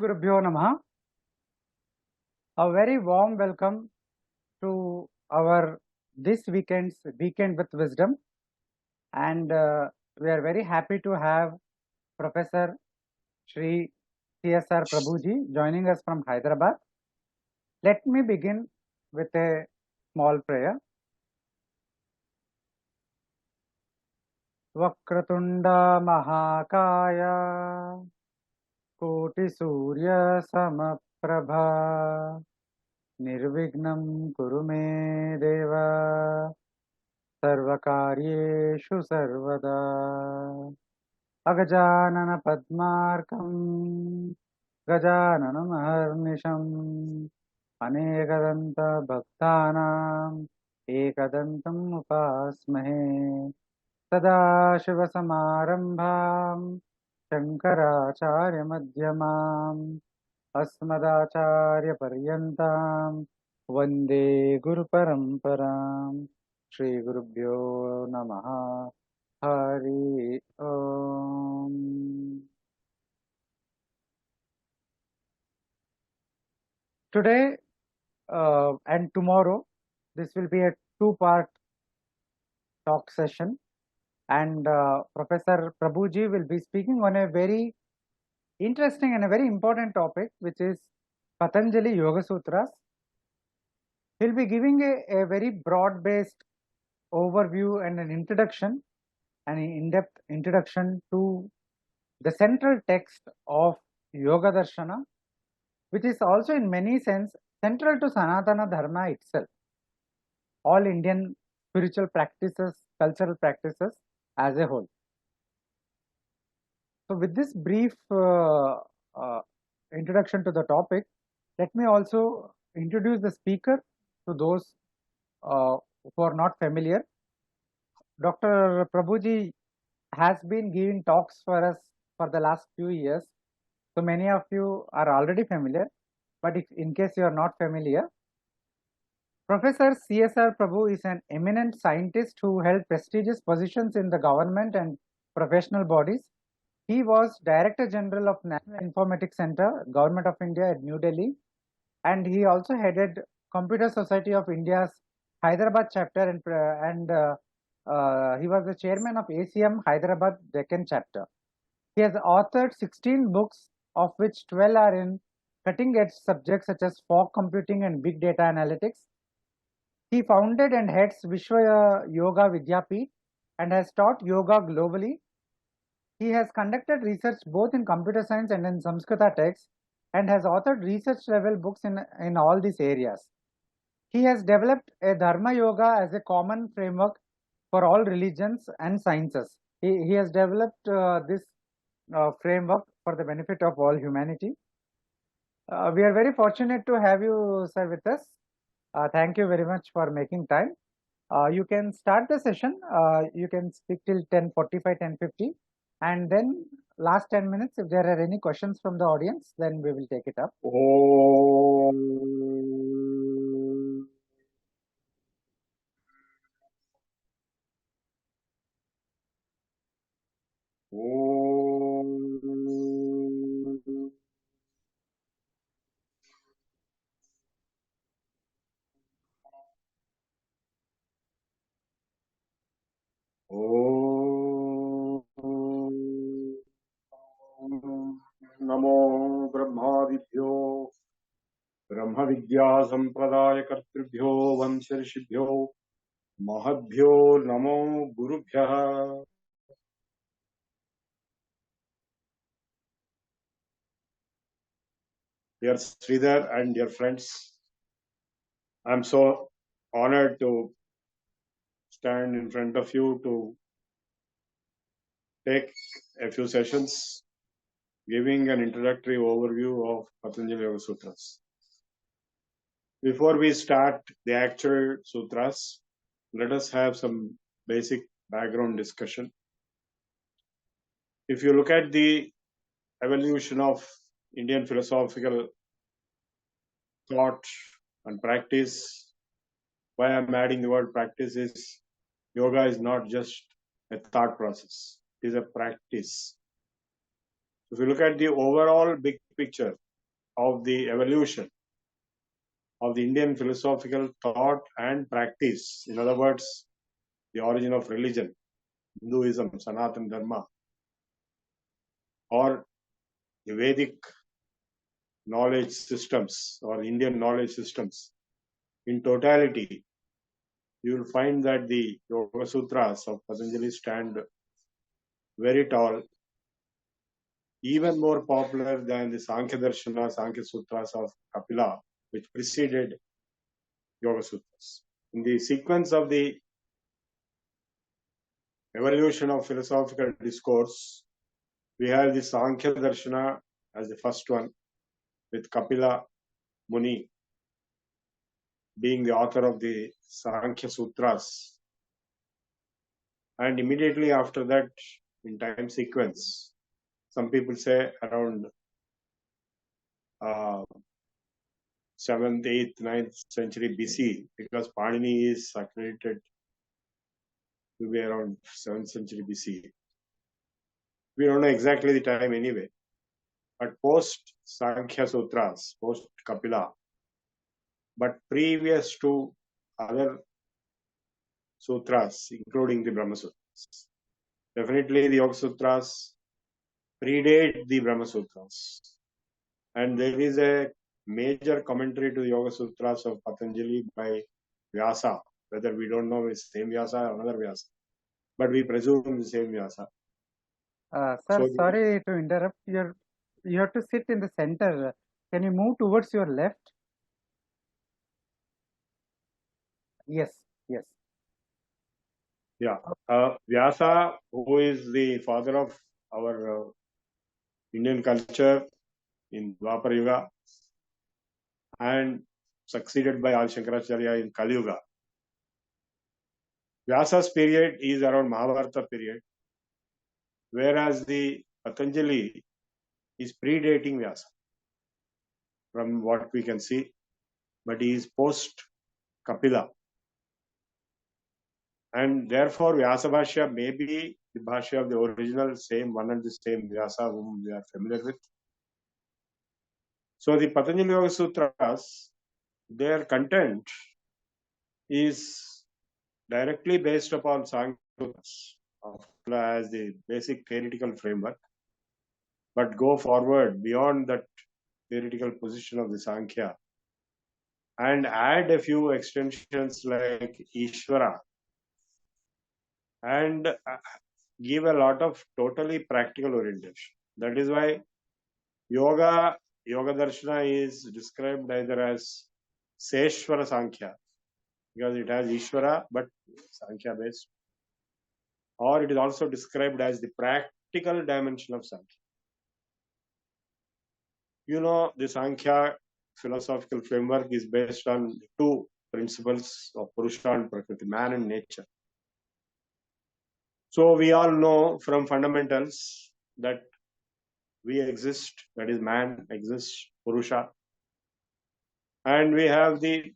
Gurubhyo Namaha. A very warm welcome to our this weekend's Weekend with Wisdom, and we are very happy to have Professor Shri CSR Prabhuji joining us from Hyderabad. Let me begin with a small prayer. Vakratunda Mahakaya Koti Surya Samaprabha Nirvignam Kurume Deva Sarvakaryeshu Sarvada Agajanana Padmarkam Gajananam Harnisham Anekadanta Bhaktanam Ekadantam Upasmahe Sadashiva Samarambham Shankaracharya Madhyamam Asmadacharya Paryantam Vande Guru Paramparam Shri Gurubhyo Namaha Hari Om. Today and tomorrow, this will be a two-part talk session, and Professor Prabhuji will be speaking on a very interesting and a very important topic, which is Patanjali Yoga Sutras. He'll be giving a very broad-based overview and an introduction, an in-depth introduction to the central text of Yoga Darshana, which is also in many sense central to Sanatana Dharma itself, all Indian spiritual practices, cultural practices as a whole. So with this brief introduction to the topic, let me also introduce the speaker to those who are not familiar. Dr. Prabhuji has been giving talks for us for the last few years. So many of you are already familiar, but if in case you are not familiar, Professor CSR Prabhu is an eminent scientist who held prestigious positions in the government and professional bodies. He was Director General of National Informatics Center, Government of India at New Delhi, and he also headed Computer Society of India's Hyderabad chapter, and he was the chairman of ACM Hyderabad Deccan chapter. He has authored 16 books, of which 12 are in cutting-edge subjects such as fog computing and big data analytics. He founded and heads Ishvara Yoga Vidyapeeth and has taught yoga globally. He has conducted research both in computer science and in Samskrita texts, and has authored research level books in all these areas. He has developed a Dharma Yoga as a common framework for all religions and sciences. He has developed this framework for the benefit of all humanity. We are very fortunate to have you, sir, with us. Thank you very much for making time. You can start the session. You can speak till 10:45, 10:50, and then last 10 minutes, if there are any questions from the audience, then we will take it up. नमो ब्रह्मादिभ्यो ब्रह्म विद्या संप्रदाय कर्तृभ्यो वंश ऋषिभ्यो महद्भ्यो नमो गुरुभ्यः. Dear Sridhar and dear friends, I am so honored to stand in front of you to take a few sessions giving an introductory overview of Patanjali Yoga Sutras. Before we start the actual sutras, let us have some basic background discussion. If you look at the evolution of Indian philosophical thought and practice, why I'm adding the word practice is yoga is not just a thought process, it is a practice. If you look at the overall big picture, of the evolution of the Indian philosophical thought and practice. In other words, the origin of religion, Hinduism, Sanatana Dharma, or the Vedic knowledge systems or Indian knowledge systems. In totality, you will find that the Yoga Sutras of Patanjali stand very tall, even more popular than the Sankhya Darshana, Sankhya Sutras of Kapila, which preceded Yoga Sutras. In the sequence of the evolution of philosophical discourse, we have the Sankhya Darshana as the first one, with Kapila Muni being the author of the Sankhya Sutras. And immediately after that, in time sequence, some people say around 7th, 8th, 9th century BC, because Panini is accredited to be around 7th century BC. We don't know exactly the time anyway, but post Sankhya Sutras, post Kapila, but previous to other sutras, including the Brahma Sutras. Definitely the Yoga Sutras predate the Brahma Sutras. And there is a major commentary to the Yoga Sutras of Patanjali by Vyasa, whether we don't know it's the same Vyasa or another Vyasa, but we presume the same Vyasa. Sir, So sorry to interrupt. You have to sit in the center. Can you move towards your left? Yes, yes. Yeah. Vyasa, who is the father of our Indian culture in Dwapar Yuga and succeeded by Adi Shankaracharya in Kali Yuga. Vyasa's period is around Mahabharata period, whereas the Patanjali is predating Vyasa from what we can see, but he is post Kapila. And therefore Vyasa Bhashya may be the Bhashya of the original, same one and the same Vyasa whom we are familiar with. So the Patanjali Yoga Sutras, their content is directly based upon Sankhya Sutras as the basic theoretical framework, but go forward beyond that theoretical position of the Sankhya and add a few extensions like Ishvara and give a lot of totally practical orientation. That is why Yoga Darshana is described either as Seshvara Sankhya, because it has Ishvara but Sankhya based, or it is also described as the practical dimension of Sankhya. You know, the Sankhya philosophical framework is based on two principles of Purusha and Prakriti, man and nature. So we all know from fundamentals that we exist, that is man exists, Purusha, and we have the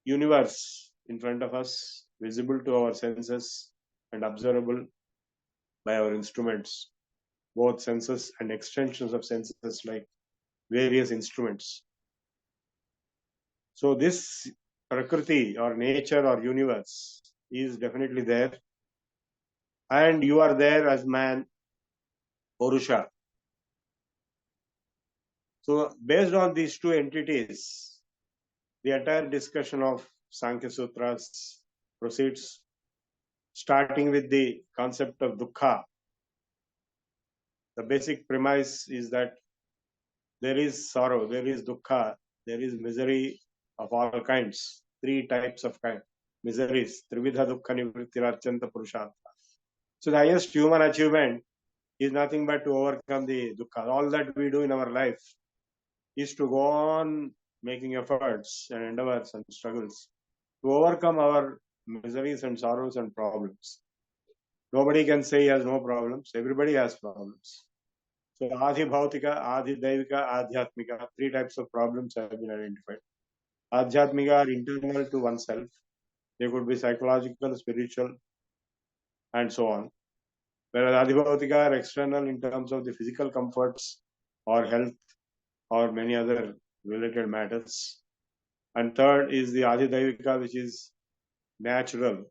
universe in front of us, visible to our senses and observable by our instruments, both senses and extensions of senses like various instruments. So this Prakriti or nature or universe is definitely there, and you are there as man, Purusha. So based on these two entities, the entire discussion of Sankhya Sutras proceeds, starting with the concept of dukkha. The basic premise is that there is sorrow, there is dukkha, there is misery of all kinds, three types of miseries, trividha dukkha nivrittirachanta purushartha. So the highest human achievement is nothing but to overcome the dukkha. All that we do in our life is to go on making efforts and endeavors and struggles to overcome our miseries and sorrows and problems. Nobody can say he has no problems. Everybody has problems. So Adi Bhautika, Adi Daivika, Adhyatmika, three types of problems have been identified. Adhyatmika are internal to oneself. They could be psychological, spiritual, and so on. Whereas Adi Bhautika are external in terms of the physical comforts or health or many other related matters. And third is the Adidaivika, which is natural,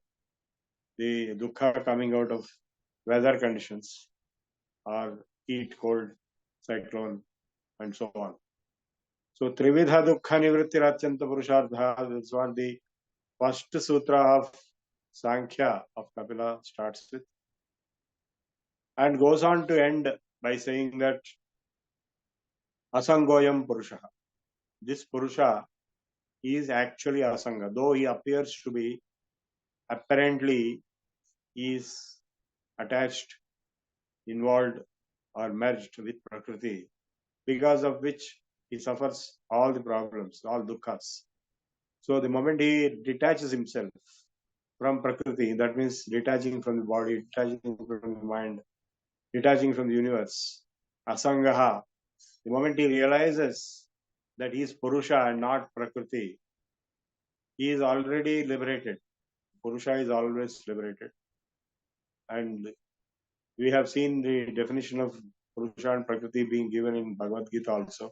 the dukkha coming out of weather conditions or heat, cold, cyclone, and so on. So Trividha Dukkha Nivritti Ratyanta Purushartha, that's what the first sutra of Sankhya of Kapila starts with, and goes on to end by saying that Asangoyam Purusha. This Purusha is actually Asanga, though he appears to be, apparently is attached, involved, or merged with Prakriti, because of which he suffers all the problems, all dukkhas. So the moment he detaches himself from Prakriti, that means detaching from the body, detaching from the mind, detaching from the universe, Asangaha, the moment he realizes that he is Purusha and not Prakriti, he is already liberated. Purusha is always liberated. And we have seen the definition of Purusha and Prakriti being given in Bhagavad Gita also.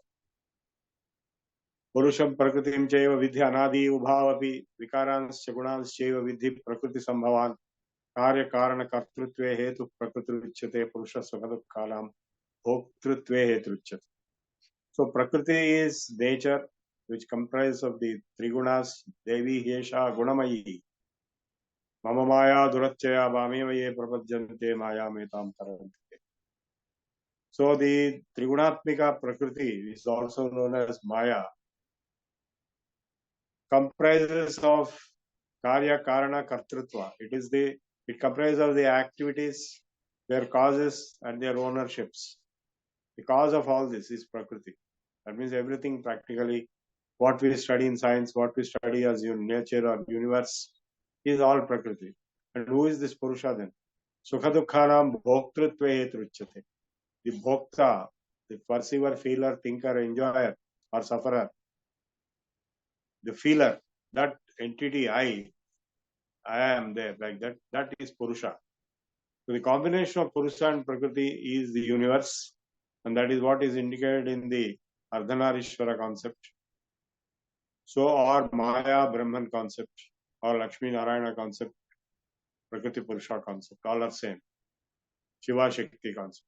Purusham Prakritim Chaiva Vidhi Anadi Ubhavapi Vikaranscha Gunanscha Vidhi Prakriti Sambhavan Karya Karana Kartrutve Hetu Prakriti Vichyate Purusha Sukhadukkhalam Bhoktrutve Hetu Vichyate. So Prakriti is nature, which comprises of the three gunas, Devi Hesha Gunamayi. Mama Maya Durachaya Bhamemaye Prapajyante Maya Metam Tarante. So the Trigunatmika Prakriti is also known as Maya, comprises of Karya Karana Kartrutva. It comprises of the activities, their causes and their ownerships. The cause of all this is Prakriti. That means everything practically, what we study in science, what we study as nature or universe, is all Prakriti. And who is this Purusha then? Sukhadukhanam bhoktrutve hetruchyate. The bhokta, the perceiver, feeler, thinker, enjoyer or sufferer, the feeler, that entity I am there, like that, that is Purusha. So the combination of Purusha and Prakriti is the universe, and that is what is indicated in the Ardhanarishvara concept. So or Maya Brahman concept, or Lakshmi Narayana concept, Prakriti Purusha concept, all are same. Shiva Shakti concept,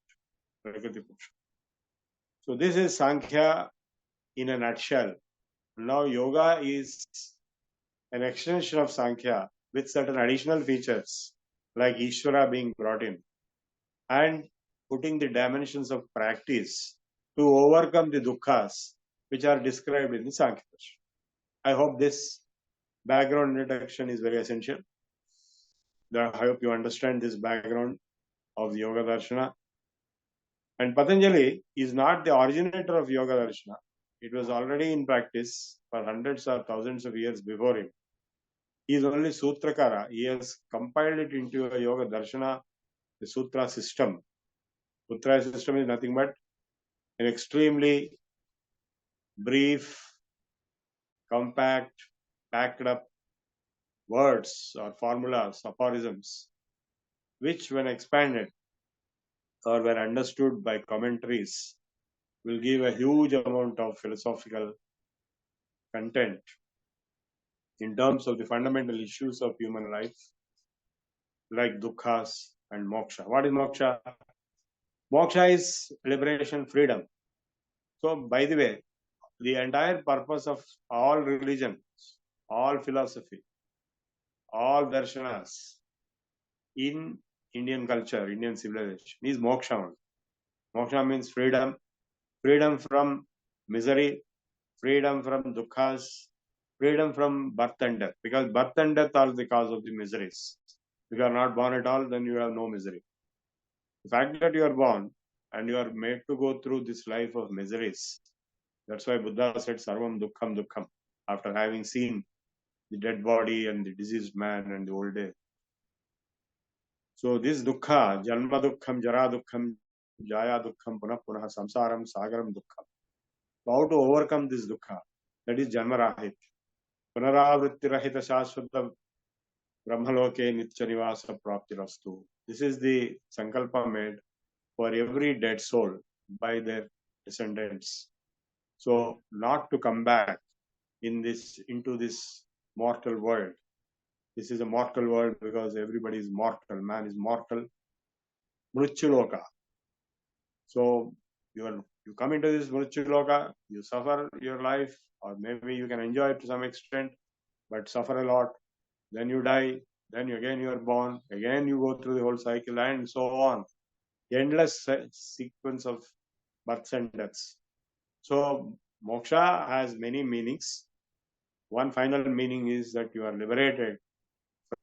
Prakriti Purusha. So this is Sankhya in a nutshell. Now yoga is an extension of Sankhya with certain additional features like Ishvara being brought in and putting the dimensions of practice to overcome the dukkhas which are described in the Sankhya. I hope this background introduction is very essential. I hope you understand this background of the Yoga Darshana. And Patanjali is not the originator of Yoga Darshana. It was already in practice for hundreds or thousands of years before him. He is only Sutrakara. He has compiled it into a Yoga Darshana, the Sutra system. Sutra system is nothing but an extremely brief, compact, packed up words or formulas, aphorisms, which when expanded or when understood by commentaries will give a huge amount of philosophical content in terms of the fundamental issues of human life, like dukkhas and moksha. What is moksha? Moksha is liberation, freedom. So, by the way, the entire purpose of all religion, all philosophy, all darshanas in Indian culture, Indian civilization is moksha. Moksha means freedom, freedom from misery, freedom from dukkhas, freedom from birth and death. Because birth and death are the cause of the miseries. If you are not born at all, then you have no misery. The fact that you are born and you are made to go through this life of miseries, that's why Buddha said Sarvam Dukkham Dukkham, after having seen the dead body and the diseased man and the old age. So this dukkha, Janma Dukkham, Jara Dukkham, Jaya Dukkham, Punah Punah, Samsaram, Sagaram Dukkham. So how to overcome this dukkha? That is Janma Rahit. Punaravritti Rahita Shashvata Brahmaloke Nitya Nivasa Prapti Rastu. This is the Sankalpa made for every dead soul by their descendants. So not to come back into this mortal world. This is a mortal world because everybody is mortal. Man is mortal. Mrityuloka. So you come into this Mrityuloka, you suffer your life, or maybe you can enjoy it to some extent, but suffer a lot. Then you die, then again you are born, again you go through the whole cycle, and so on. Endless sequence of births and deaths. So moksha has many meanings. One final meaning is that you are liberated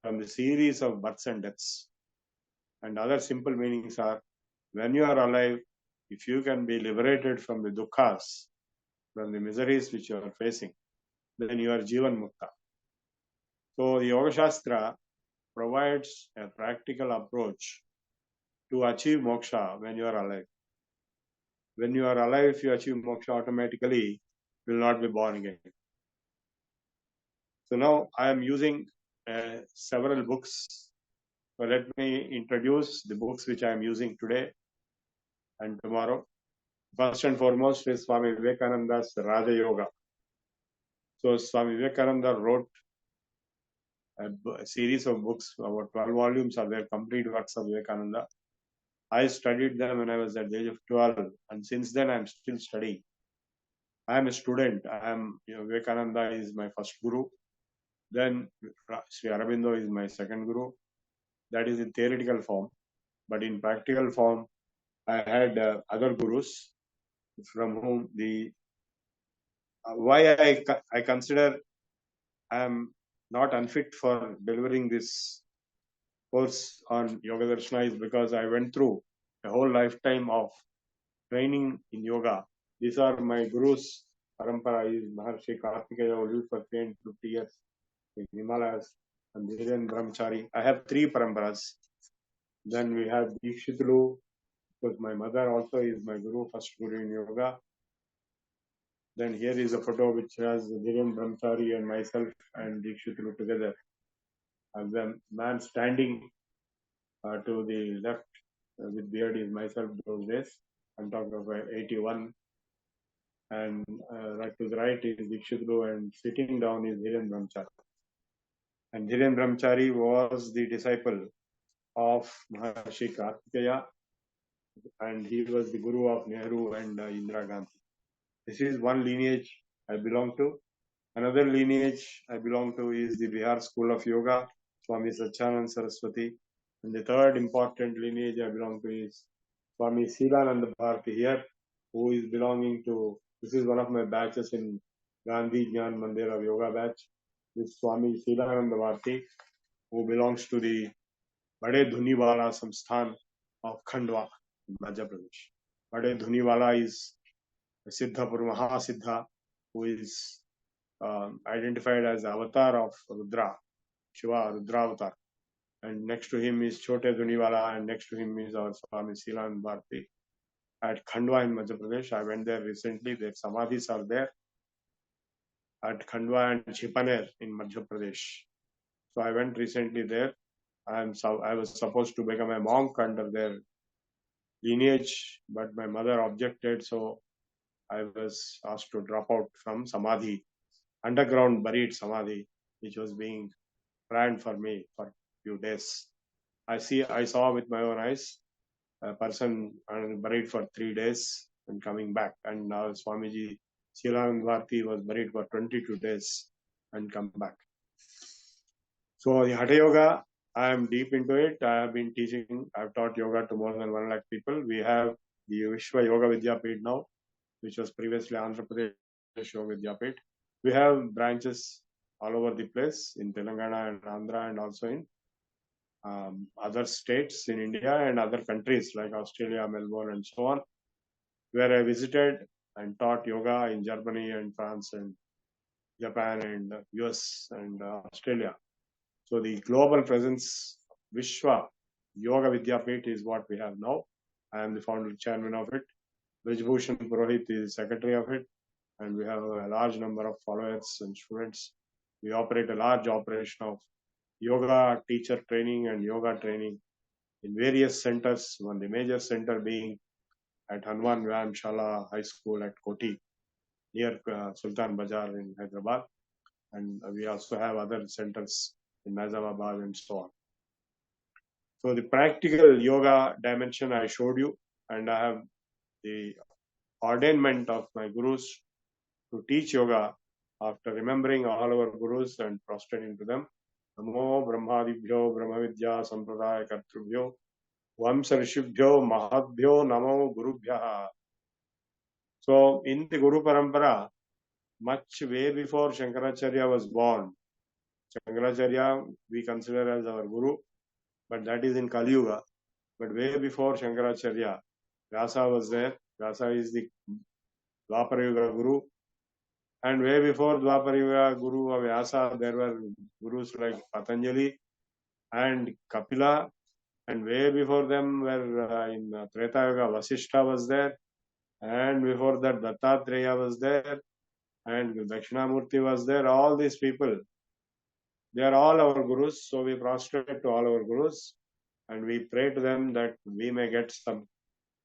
from the series of births and deaths. And other simple meanings are, when you are alive, if you can be liberated from the dukkhas, from the miseries which you are facing, then you are Jivan Mukta. So the Yoga Shastra provides a practical approach to achieve moksha when you are alive. When you are alive, if you achieve moksha, automatically you will not be born again. So now I am using several books. So let me introduce the books which I am using today and tomorrow. First and foremost is Swami Vivekananda's Raja Yoga. So Swami Vivekananda wrote a series of books, about 12 volumes are there, complete works of Vivekananda. I studied them when I was at the age of 12, and since then I am still studying. I am a student. Vivekananda is my first guru. Then Sri Aurobindo is my second guru. That is in theoretical form. But in practical form, I had other gurus from whom why I consider I am not unfit for delivering this course on Yoga Darshana is because I went through a whole lifetime of training in yoga. These are my gurus. Parampara is Maharshi Kartikeya, who lived for 350 years in Himalayas, and Dhiren Brahmachari. I have 3 paramparas. Then we have Dikshitulu, because my mother also is my guru, first guru in yoga. Then here is a photo which has Dhiren Brahmachari and myself and Dikshitulu together. And the man standing to the left with beard is myself those days. I'm talking about 81. And right to the right is Dikshitulu, and sitting down is Dhiren Brahmachari. And Dhiren Brahmachari was the disciple of Maharshi Kartikeya, and he was the guru of Nehru and Indira Gandhi. This is one lineage I belong to. Another lineage I belong to is the Bihar School of Yoga, Swami Satyananda Saraswati. And the third important lineage I belong to is Swami Silananda Bharati here, who is belonging to, this is one of my batches in Gandhi Jnana Mandir of Yoga batch. This Swami Silananda Bharati, who belongs to the Bade Dhuniwala Samsthan of Khandwa, Madhya Pradesh. Bade Dhuniwala is Siddhapur Mahasiddha, who is identified as the avatar of Rudra, Shiva, Rudra avatar. And next to him is Chote Dhuniwala, and next to him is our Swami Silan Bharati at Khandwa in Madhya Pradesh. I went there recently. Their Samadhis are there at Khandwa and Chipaner in Madhya Pradesh. So I went recently there. I was supposed to become a monk under their lineage, but my mother objected, so I was asked to drop out from Samadhi, underground buried Samadhi, which was being planned for me for a few days. I saw with my own eyes a person buried for 3 days and coming back. And now Swamiji Silanand Bharati was buried for 22 days and come back. So the Hatha Yoga, I am deep into it. I have been teaching, I've taught yoga to more than 1 lakh people. We have the Ishvara Yoga Vidyapit now, which was previously Andhra Pradesh Yoga Vidyapit. We have branches all over the place in Telangana and Andhra, and also in other states in India and other countries like Australia, Melbourne, and so on, where I visited and taught yoga in Germany and France and Japan and US and Australia. So the global presence, Vishwa Yoga Vidyapit, is what we have now. I am the founder chairman of it. Brajbhushan Purohit is secretary of it, and we have a large number of followers and students. We operate a large operation of yoga teacher training and yoga training in various centers, one the major center being at Hanuman Vyayam Shala High School at Koti near Sultan Bazaar in Hyderabad, and we also have other centers in Nizamabad and so on. So the practical yoga dimension I showed you, and I have the ordainment of my gurus to teach yoga after remembering all our gurus and prostrating to them. Namo Brahmadibhyo Brahmavidya Sampradaya Kartrubhyo Vamsarishibhyo Mahabhyo Namo Gurubhyaha. So in the Guru Parampara, much way before Shankaracharya was born, Shankaracharya we consider as our Guru, but that is in Kali Yuga. But way before Shankaracharya, Vyasa was there. Vyasa is the Dwapara Yuga Guru. And way before Dwapara Yuga Guru of Vyasa, there were gurus like Patanjali and Kapila. And way before them were in Treta Yuga, Vasishtha was there. And before that, Dattatreya was there. And Dakshinamurti was there. All these people, they are all our gurus. So we prostrate to all our gurus. And we pray to them that we may get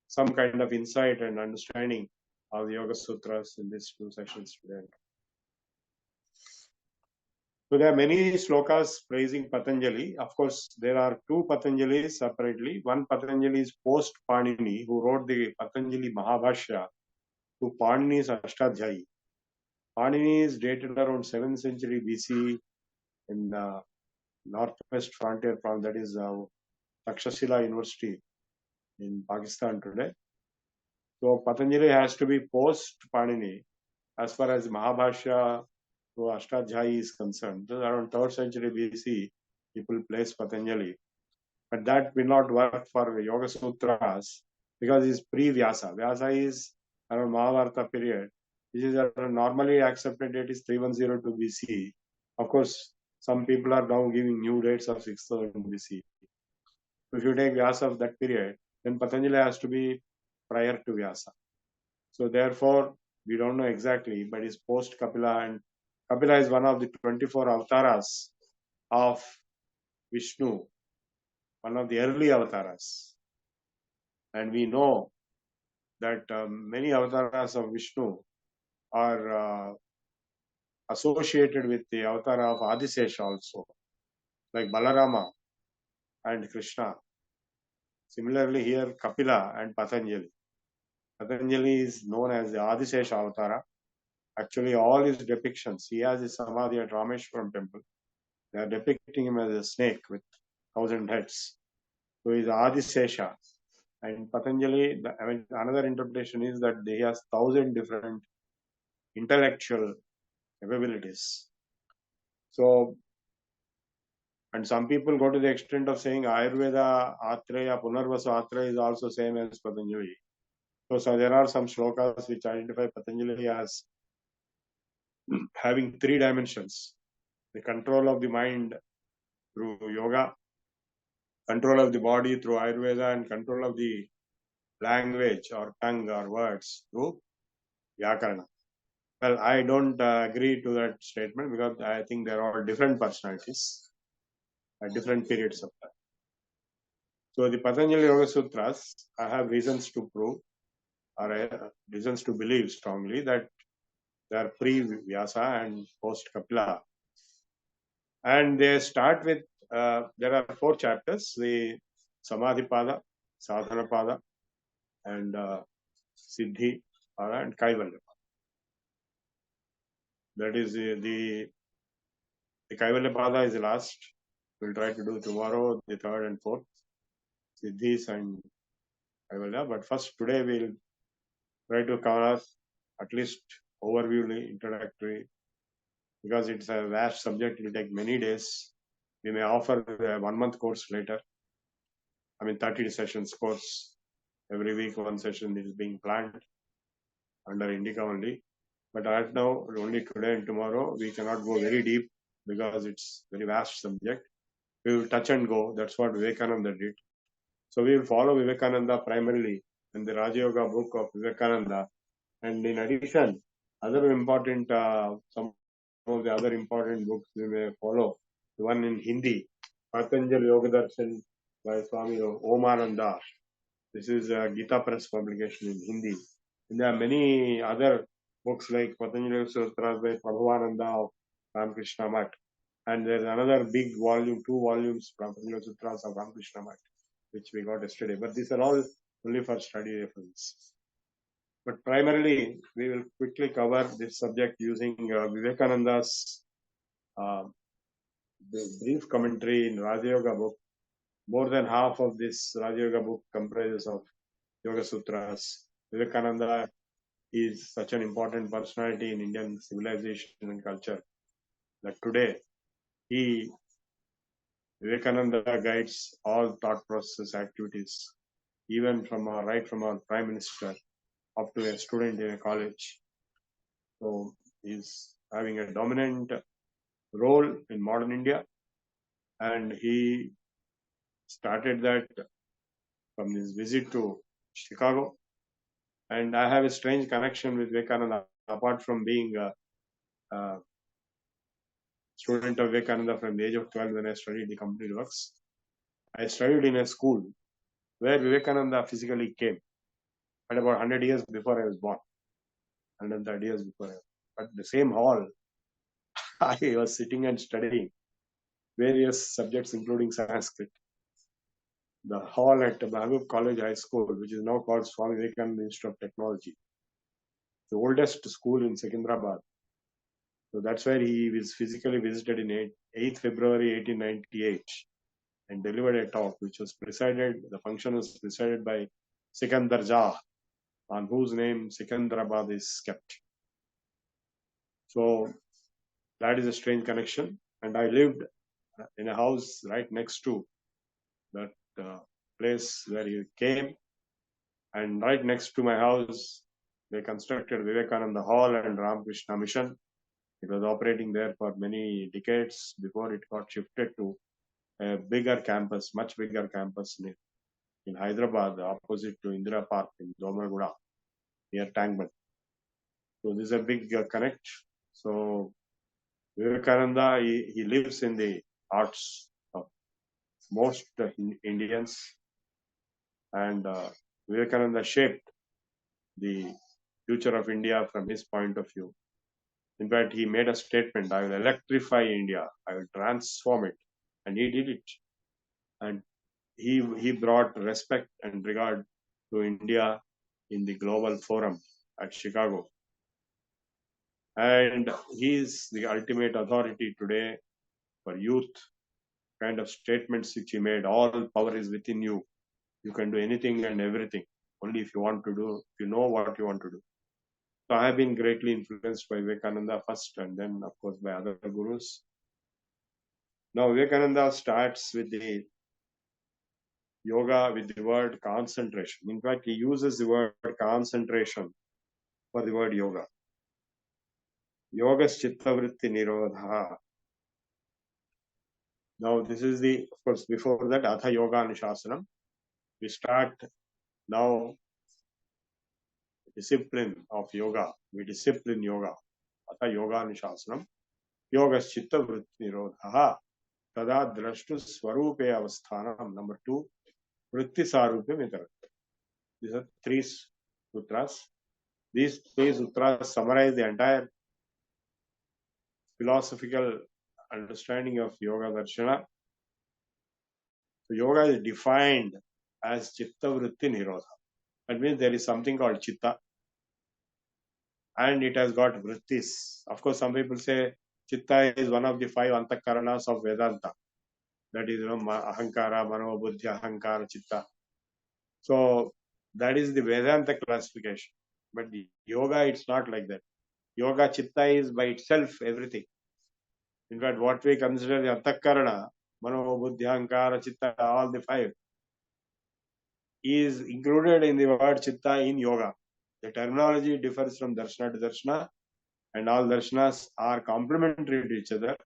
some kind of insight and understanding of the Yoga Sutras in these two sessions today. So there are many slokas praising Patanjali. Of course, there are two Patanjalis separately. One Patanjali is post Panini, who wrote the Patanjali Mahabhashya to Panini's Ashtadhyayi. Panini is dated around 7th century BC in the northwest frontier from that is Takshashila University in Pakistan today. So Patanjali has to be post Panini as far as Mahabhashya to Ashtadhyayi is concerned. So around 3rd century BC, people place Patanjali. But that will not work for Yoga Sutras because it's pre-Vyasa. Vyasa is around Mahabharata period. This is normally accepted date is 3102 BC. Of course, some people are now giving new dates of 6000 BC. If you take Vyasa of that period, then Patanjali has to be prior to Vyasa. So therefore, we don't know exactly, but it's post Kapila, and Kapila is one of the 24 avatars of Vishnu, one of the early avatars. And we know that many avatars of Vishnu are associated with the avatar of Adisesha also, like Balarama and Krishna. Similarly, here Kapila and Patanjali. Patanjali is known as the Adisesha avatara. Actually, all his depictions, he has his Samadhi at Rameshwaram temple. They are depicting him as a snake with 1000 heads. So he is Adisesha. And Patanjali, another interpretation is that he has 1000 different intellectual capabilities. So, and some people go to the extent of saying Ayurveda, Atreya, Punarvasa Atreya is also same as Patanjali. So there are some shlokas which identify Patanjali as having 3 dimensions. The control of the mind through yoga, control of the body through Ayurveda, and control of the language or tongue or words through Vyakarana. Well, I don't agree to that statement because I think there are different personalities at different periods of time. So the Patanjali Yoga Sutras, I have reasons to prove or reasons to believe strongly that they are pre-Vyasa and post-Kapila. And they start with, there are 4 chapters, the Samadhi Pada, Sadhana Pada, and Siddhi Pada and Kaivalya Pada. That is the Kaivalya Pada is the last. We'll try to do tomorrow, the 3rd and 4th, Siddhis and Kaivalya. But first, today we'll try to cover at least overview, introductory, because it's a vast subject. It will take many days. We may offer a 1-month course later. 30 sessions course. Every week, 1 session is being planned under Indica only. But right now, only today and tomorrow, we cannot go very deep because it's very vast subject. We will touch and go. That's what Vivekananda did. So we will follow Vivekananda primarily in the Raja Yoga book of Vivekananda. And in addition, other important, some of the other important books we may follow. The one in Hindi, Patanjali Yoga Darshana by Swami Omananda. This is a Gita Press publication in Hindi. And there are many other books like Patanjali Yoga Sutras by Prabhupada of Ramakrishna Math. And there's another big volume, 2 volumes, Patanjali Yoga Sutras of Ramakrishna Math, which we got yesterday. But these are all only for study reference. But primarily, we will quickly cover this subject using Vivekananda's the brief commentary in Raja Yoga book. More than half of this Raja Yoga book comprises of Yoga Sutras. Vivekananda is such an important personality in Indian civilization and culture that today Vivekananda guides all thought process activities, even from right from our Prime Minister up to a student in a college. So he's having a dominant role in modern India, and he started that from his visit to Chicago. And I have a strange connection with Vivekananda, apart from being a student of Vivekananda from the age of 12 when I studied the complete works. I studied in a school where Vivekananda physically came at about 100 years before I was born. 130 years before but the same hall, I was sitting and studying various subjects, including Sanskrit. The hall at Mahbub College High School, which is now called Swami Vivekananda Institute of Technology, the oldest school in Secunderabad. So that's where he was physically visited in 8th February 1898 and delivered a talk, which was the function was presided by Sikandar Jah, on whose name Secunderabad is kept. So that is a strange connection. And I lived in a house right next to that place where he came. And right next to my house, they constructed Vivekananda Hall and Ramakrishna Mission. It was operating there for many decades before it got shifted to a bigger campus, much bigger campus in Hyderabad, opposite to Indira Park in Domarguda, near Tangman. So this is a big connect. So Vivekananda, he lives in the hearts of most Indians, and Vivekananda shaped the future of India from his point of view. In fact, he made a statement, I will electrify India, I will transform it. And he did it. And he brought respect and regard to India in the global forum at Chicago. And he is the ultimate authority today for youth, kind of statements which he made. All power is within you. You can do anything and everything, only if you want to do, if you know what you want to do. So I have been greatly influenced by Vivekananda first, and then, of course, by other gurus. Now, Vivekananda starts with the yoga with the word concentration. In fact, he uses the word concentration for the word yoga. Yogas chitta vritti nirodha. Now, this is of course, before that, Atha Yoga Anushasana. We start now discipline of yoga. We discipline yoga. Atha Yoga Anushasana. Yogas chitta vritti nirodha. Tada drashtu swarupe avasthanam. Number 2, vritti sarupe mitarat. These are 3 sutras. These 3 sutras summarize the entire philosophical understanding of Yoga Darshana. So yoga is defined as chitta vritti nirodha. That means there is something called chitta, and it has got vrittis. Of course, some people say chitta is one of the 5 antakaranas of Vedanta. That is, ahankara, mano, buddhi, ahankara, chitta. So that is the Vedanta classification. But the yoga, it's not like that. Yoga chitta is by itself everything. In fact, what we consider the antakarana, mano, buddhi, ahankara, chitta, all the 5, is included in the word chitta in yoga. The terminology differs from darshana to darshana, and all darshanas are complementary to each other.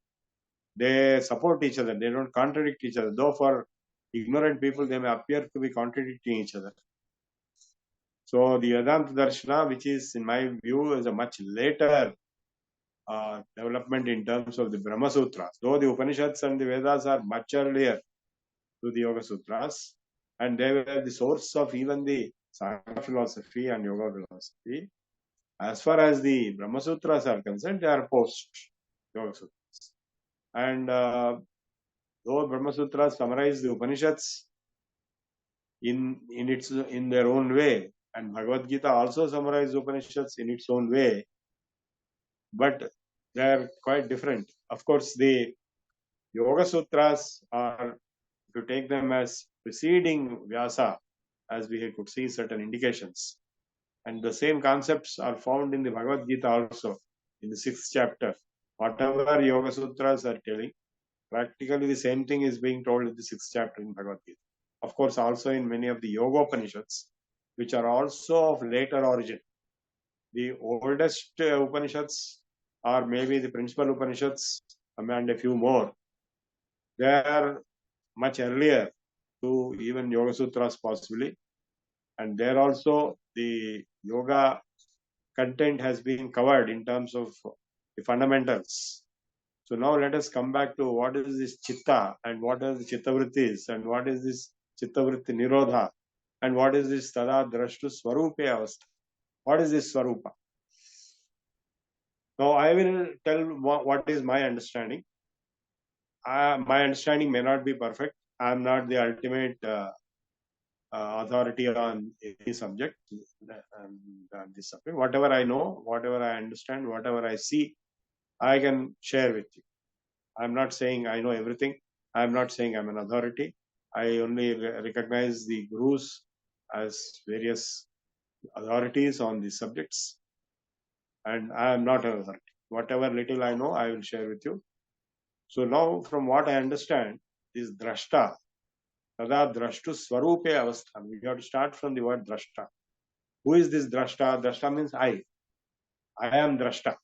They support each other. They don't contradict each other. Though for ignorant people, they may appear to be contradicting each other. So the Vedanta Darshana, which is, in my view, is a much later development in terms of the Brahma Sutras. Though the Upanishads and the Vedas are much earlier to the Yoga Sutras, and they were the source of even the Sankhya philosophy and Yoga philosophy. As far as the Brahma Sutras are concerned, they are post Yoga Sutras. And though Brahma Sutras summarize the Upanishads in their own way, and Bhagavad Gita also summarizes Upanishads in its own way, but they are quite different. Of course, the Yoga Sutras are, if you take them as preceding Vyasa, as we could see certain indications, and the same concepts are found in the Bhagavad Gita also, in the 6th chapter. Whatever Yoga Sutras are telling, practically the same thing is being told in the 6th chapter in Bhagavad Gita. Of course, also in many of the Yoga Upanishads, which are also of later origin. The oldest Upanishads, or maybe the principal Upanishads, and a few more, they are much earlier to even Yoga Sutras possibly. And there also the yoga content has been covered in terms of the fundamentals. So now let us come back to what is this chitta, and what is the chitta vrittis, and what is this chitta vritti nirodha, and what is this tada drashtu swarupe avastha. What is this swarupa? Now I will tell what is my understanding. My understanding may not be perfect. I am not the ultimate authority on any subject, on this subject. Whatever I know, whatever I understand, whatever I see, I can share with you. I'm not saying I know everything. I'm not saying I'm an authority. I only recognize the gurus as various authorities on these subjects, and I am not an authority. Whatever little I know, I will share with you. So now, from what I understand, is drashta. Tada drashtu swarupe avasthan. We have to start from the word drashta. Who is this drashta? Drashta means I. I am drashta.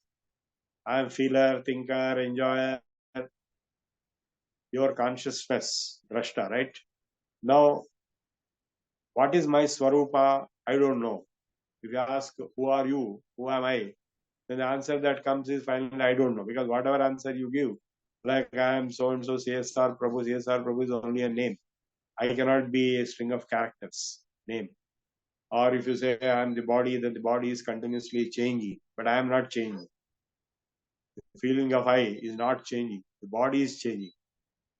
I am feeler, thinker, enjoyer, your consciousness, drashta, right? Now, what is my swarupa? I don't know. If you ask, who are you? Who am I? Then the answer that comes is finally, I don't know. Because whatever answer you give, like I am so and so, CSR Prabhu is only a name. I cannot be a string of characters, name. Or if you say I am the body, then the body is continuously changing, but I am not changing. The feeling of I is not changing. The body is changing.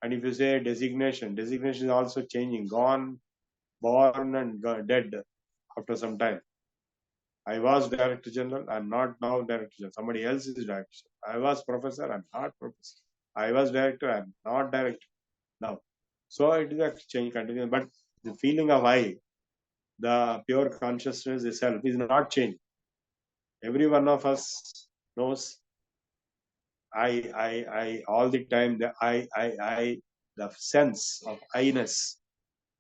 And if you say designation is also changing, gone, born, and dead after some time. I was Director General, I am not now Director General. Somebody else is Director General. I was Professor, I am not Professor. I was Director, I am not Director now. So it is a change continuous, but the feeling of I, the pure consciousness itself, is not changing. Every one of us knows I all the time, the I, the sense of I-ness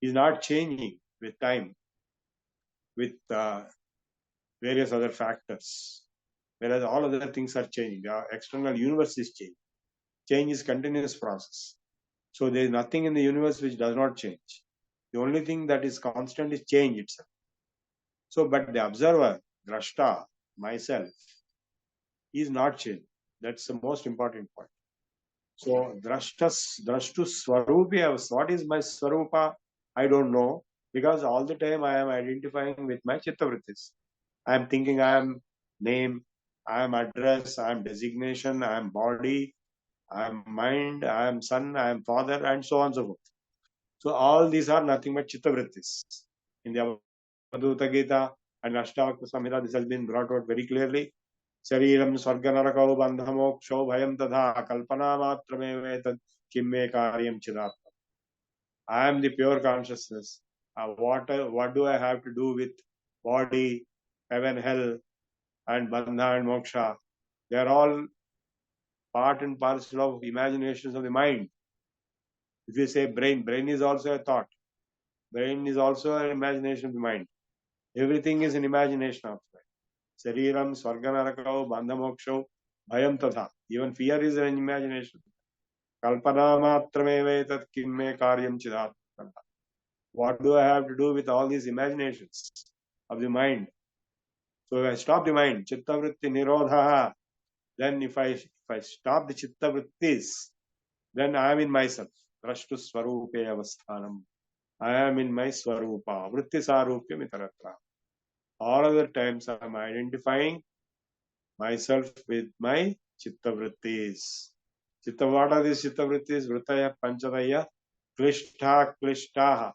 is not changing with time, with various other factors. Whereas all other things are changing. The external universe is changing. Change is continuous process. So there is nothing in the universe which does not change. The only thing that is constant is change itself. So, but the observer, drashta, myself, is not changing. That's the most important point. So, drashtu swarupi, what is my swarupa? I don't know, because all the time I am identifying with my chitta vrittis. I am thinking I am name, I am address, I am designation, I am body, I am mind, I am son, I am father, and so on and so forth. So all these are nothing but chitta vrittis. In the Advaita Gita and Ashtavakra Samhita, this has been brought out very clearly. Shariram Swarganarakau Bandhamoksho Bhayam Tadha Kalpana Matramevetat Kimme Karyam Chidatma. I am the pure consciousness. What do I have to do with body, heaven, hell, and bandha and moksha? They are all part and parcel of imaginations of the mind. If you say brain is also a thought. Brain is also an imagination of the mind. Everything is an imagination of the mind. Sariram, Swarganarakau, Bandhamoksho, Bhayam Tadha. Even fear is an imagination. Kalpana Matramevetat Kimme Karyam Chidatma. What do I have to do with all these imaginations of the mind? So if I stop the mind, chitta vritti nirodha, then if I stop the chitta vrittis, then I am in myself. Drashtu swarupe avasthanam. I am in my swarupa. Vritti sarupya mitaratra. All other times I am identifying myself with my chitta vrittis. Chitta, what are these chitta vrittis? Vritaya panchadaya klishta klishtaha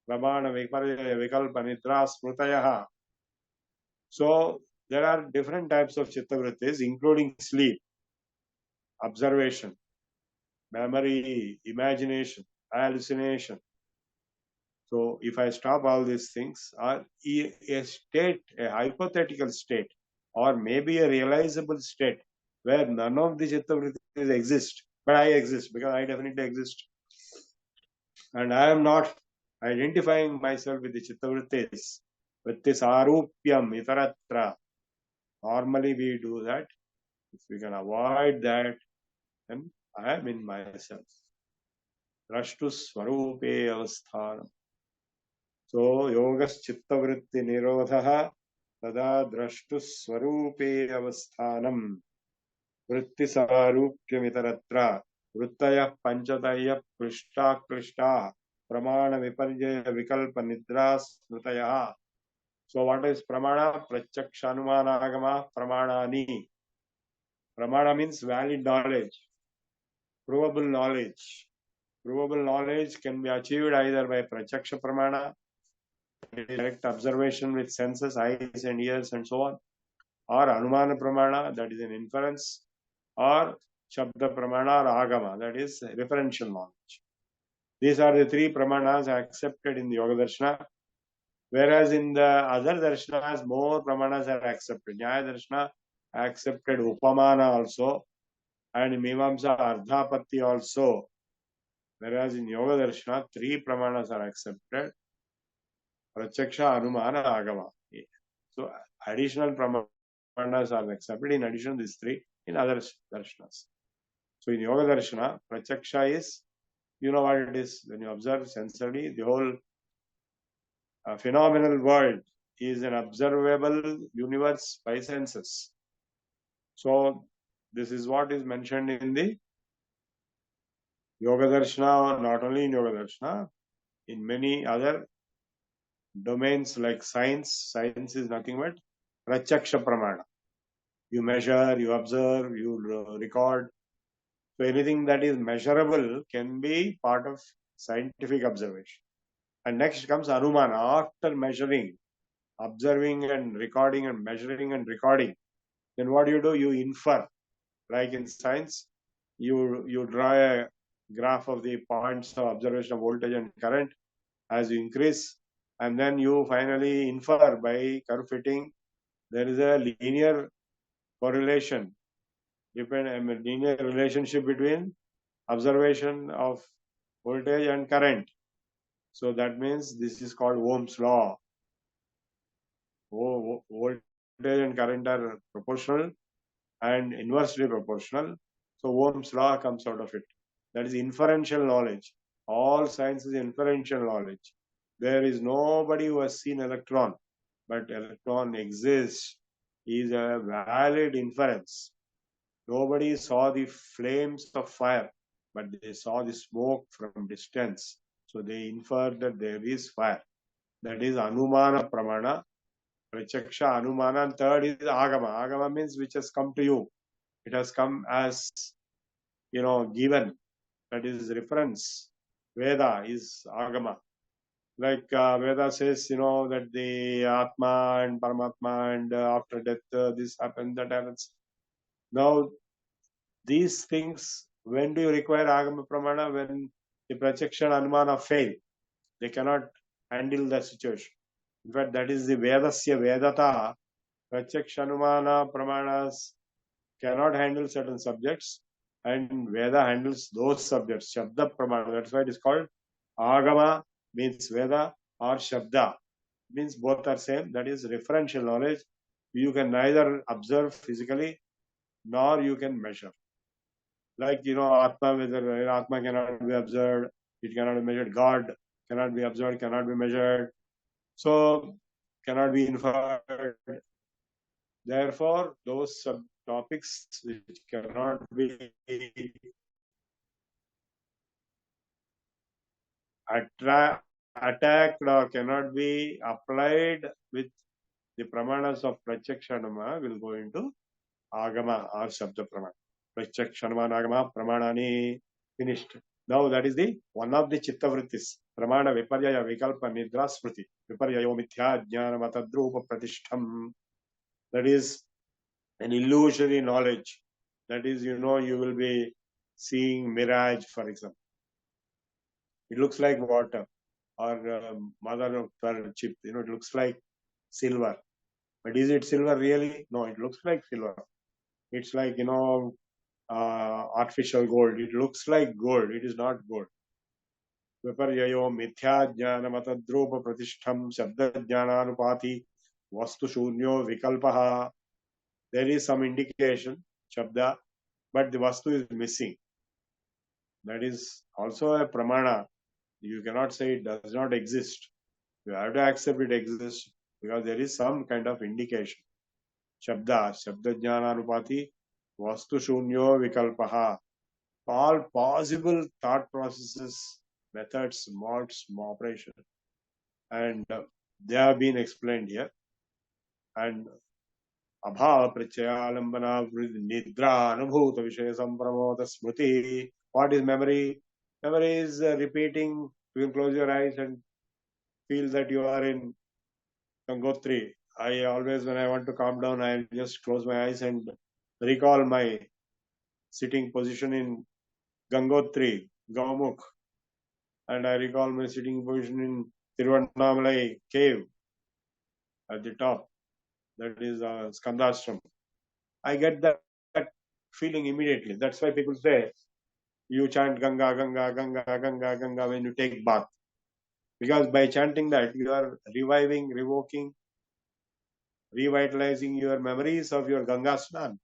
pramana viparya vikalpa nidra smrutayaha. So there are different types of chitta vrittis, including sleep, observation, memory, imagination, hallucination. So if I stop all these things, or a state, a hypothetical state, or maybe a realizable state where none of the chitta vrittis exist, but I exist because I definitely exist, and I am not identifying myself with the chitta vrittis, with this arupyam itaratra. Normally we do that. If we can avoid that, then I am in myself. Drashtu swarupe avasthanam. So yogas chitta vritti nirodhaha tada drashtu swarupe avasthanam vritti sarupyamitaratra vrittaya panchataya krishta krishta pramana viparjaya vikalpa nidra smrutaya. So what is pramana? Pratyakshānumanāgama pramanani. Pramana means valid knowledge, provable knowledge. Provable knowledge can be achieved either by pratyaksha pramana, direct observation with senses, eyes and ears and so on, or anumana pramana, that is an inference, or shabda pramana or agama, that is referential knowledge. These are the three pramanas accepted in the Yoga Darshana, whereas in the other darshanas, more pramanas are accepted. Nyaya Darshana accepted upamana also, and Mimamsa Ardhapatti also. Whereas in Yoga Darshana, three pramanas are accepted: Pratyaksha, Anumana, Agama. So additional pramanas are accepted in addition to these three in other darshanas. So in Yoga Darshana, Pratyaksha is, you know what it is, when you observe sensorily, the whole phenomenal world is an observable universe by senses. So this is what is mentioned in the Yoga Darshana, not only in Yoga Darshana, in many other domains like science. Science is nothing but Pratyaksha Pramana. You measure, you observe, you record. So anything that is measurable can be part of scientific observation. And next comes Anumana. After measuring, observing and recording and measuring and recording, then what do? You infer. Like in science, you draw a graph of the points of observation of voltage and current as you increase, and then you finally infer by curve fitting. There is a linear correlation, linear relationship between observation of voltage and current. So that means this is called Ohm's law. Voltage and current are proportional and inversely proportional. So Ohm's law comes out of it. That is inferential knowledge. All science is inferential knowledge. There is nobody who has seen electron, but electron exists is a valid inference. Nobody saw the flames of fire, but they saw the smoke from distance. So they inferred that there is fire. That is Anumana Pramana, Pratyaksha, Anumana, and third is Agama. Agama means which has come to you. It has come as, given. That is reference. Veda is Agama. Like Veda says, that the Atma and Paramatma and after death this happens, that happens. Now, these things, when do you require Agama Pramana? When the Pratyaksha and Anumana fail. They cannot handle the situation. In fact, that is the Vedasya Vedata. Pratyaksha Anumana Pramanas cannot handle certain subjects, and Veda handles those subjects. Shabda Pramana. That's why it is called Agama, means Veda, or Shabda means both are same. That is referential knowledge. You can neither observe physically nor you can measure. Like Atma, whether Atma cannot be observed, it cannot be measured. God cannot be observed, cannot be measured. So cannot be inferred. Therefore, those subtopics which cannot be attacked or cannot be applied with the pramanas of Pratyaksha Anuma will go into agama or shabda pramana. Pratyaksha anumana agama pramanani. Finished. Now that is the one of the chitta vrittis. Pramana viparyaya vikalpa nidra smriti. Viparyayo mithya jnana matadrupa pratishtham. That is an illusory knowledge. That is, you will be seeing mirage, for example. It looks like water or mother of pearl chip. It looks like silver. But is it silver really? No, it looks like silver. It's like, artificial gold. It looks like gold. It is not gold. Viparyayo mithya jnana matadrupa pratishtham shabda jnananupati vastu shunyo vikalpaha. There is some indication, shabda, but the vastu is missing. That is also a pramana. You cannot say it does not exist. You have to accept it exists because there is some kind of indication. Shabda jnananupati, vastu shunyo vikalpaha. All possible thought processes, methods, modes, operation. And they have been explained here. And abhava pratyalambana nidra anubhuta vishaya sampramota smriti. What is memory? Memory is repeating. You can close your eyes and feel that you are in Gangotri. I always, when I want to calm down, I just close my eyes and recall my sitting position in Gangotri, Gaumukh. And I recall my sitting position in Tiruvannamalai cave at the top. That is Skandashram. I get that feeling immediately. That's why people say, you chant Ganga, Ganga, Ganga, Ganga, Ganga when you take bath. Because by chanting that, you are reviving, revoking, revitalizing your memories of your Ganga Snan.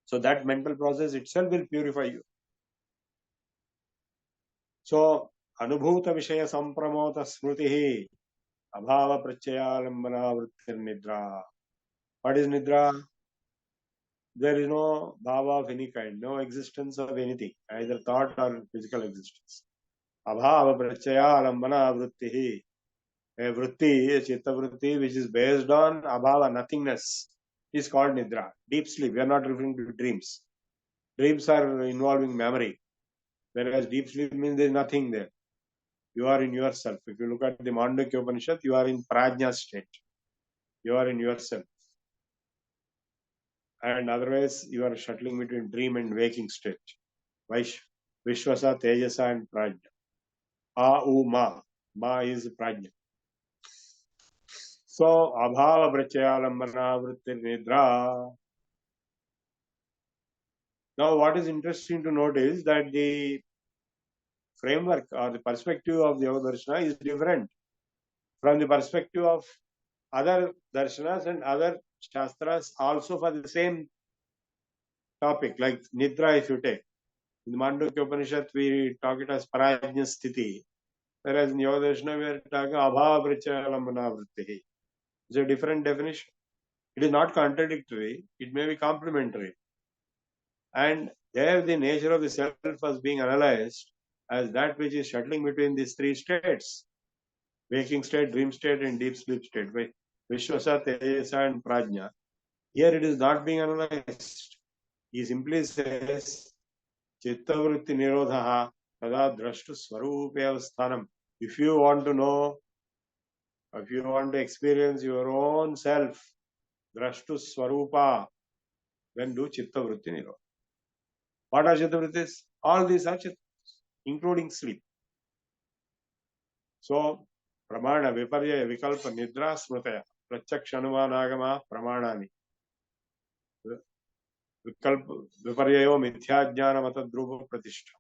So that mental process itself will purify you. So, Anubhuta Vishaya Sampramota Smritihi Abhava Pratyalambana Vrittir Nidra. What is Nidra? There is no bhava of any kind, no existence of anything, either thought or physical existence. Abhava Pratyalambana Vrittihi. A vritti, a chitta vritti, which is based on abhava, nothingness, is called Nidra. Deep sleep. We are not referring to dreams. Dreams are involving memory. Whereas deep sleep means there is nothing there. You are in yourself. If you look at the Mandukya Upanishad, you are in prajna state. You are in yourself. And otherwise, you are shuttling between dream and waking state. Vishwasa, Tejasa and Prajna. Ma. Ma is Prajna. So, Abhava Pratyalambana Vrittir Nidra. Now, what is interesting to note is that the framework or the perspective of the Yoga Darshana is different from the perspective of other darshanas and other shastras also for the same topic, like Nidra if you take. In the Mandukya Upanishad, we talk it as Prajna Sthiti, whereas in Yoga Darshana, we are talking Abhava Pratyalambana Vrittihi. It's a different definition. It is not contradictory, it may be complementary. And there the nature of the self was being analyzed as that which is shuttling between these three states, waking state, dream state and deep sleep state, by Vishwasa, Tejasa and Prajna. Here it is not being analyzed. He simply says, Chitta vritti nirodhaha tada drashtu swarupe avasthanam. If you want to know, if you want to experience your own self, drashtu swarupa, then do chitta vritti nirodha. What are chitta vrittis? All these are chitta, including sleep. So, pramana, viparya, vikalpa, nidra, smritaya, pratyaksha anumanagama, pramanani. Vikalpa, viparyayo, mithya jnana matadrupa pratishtha.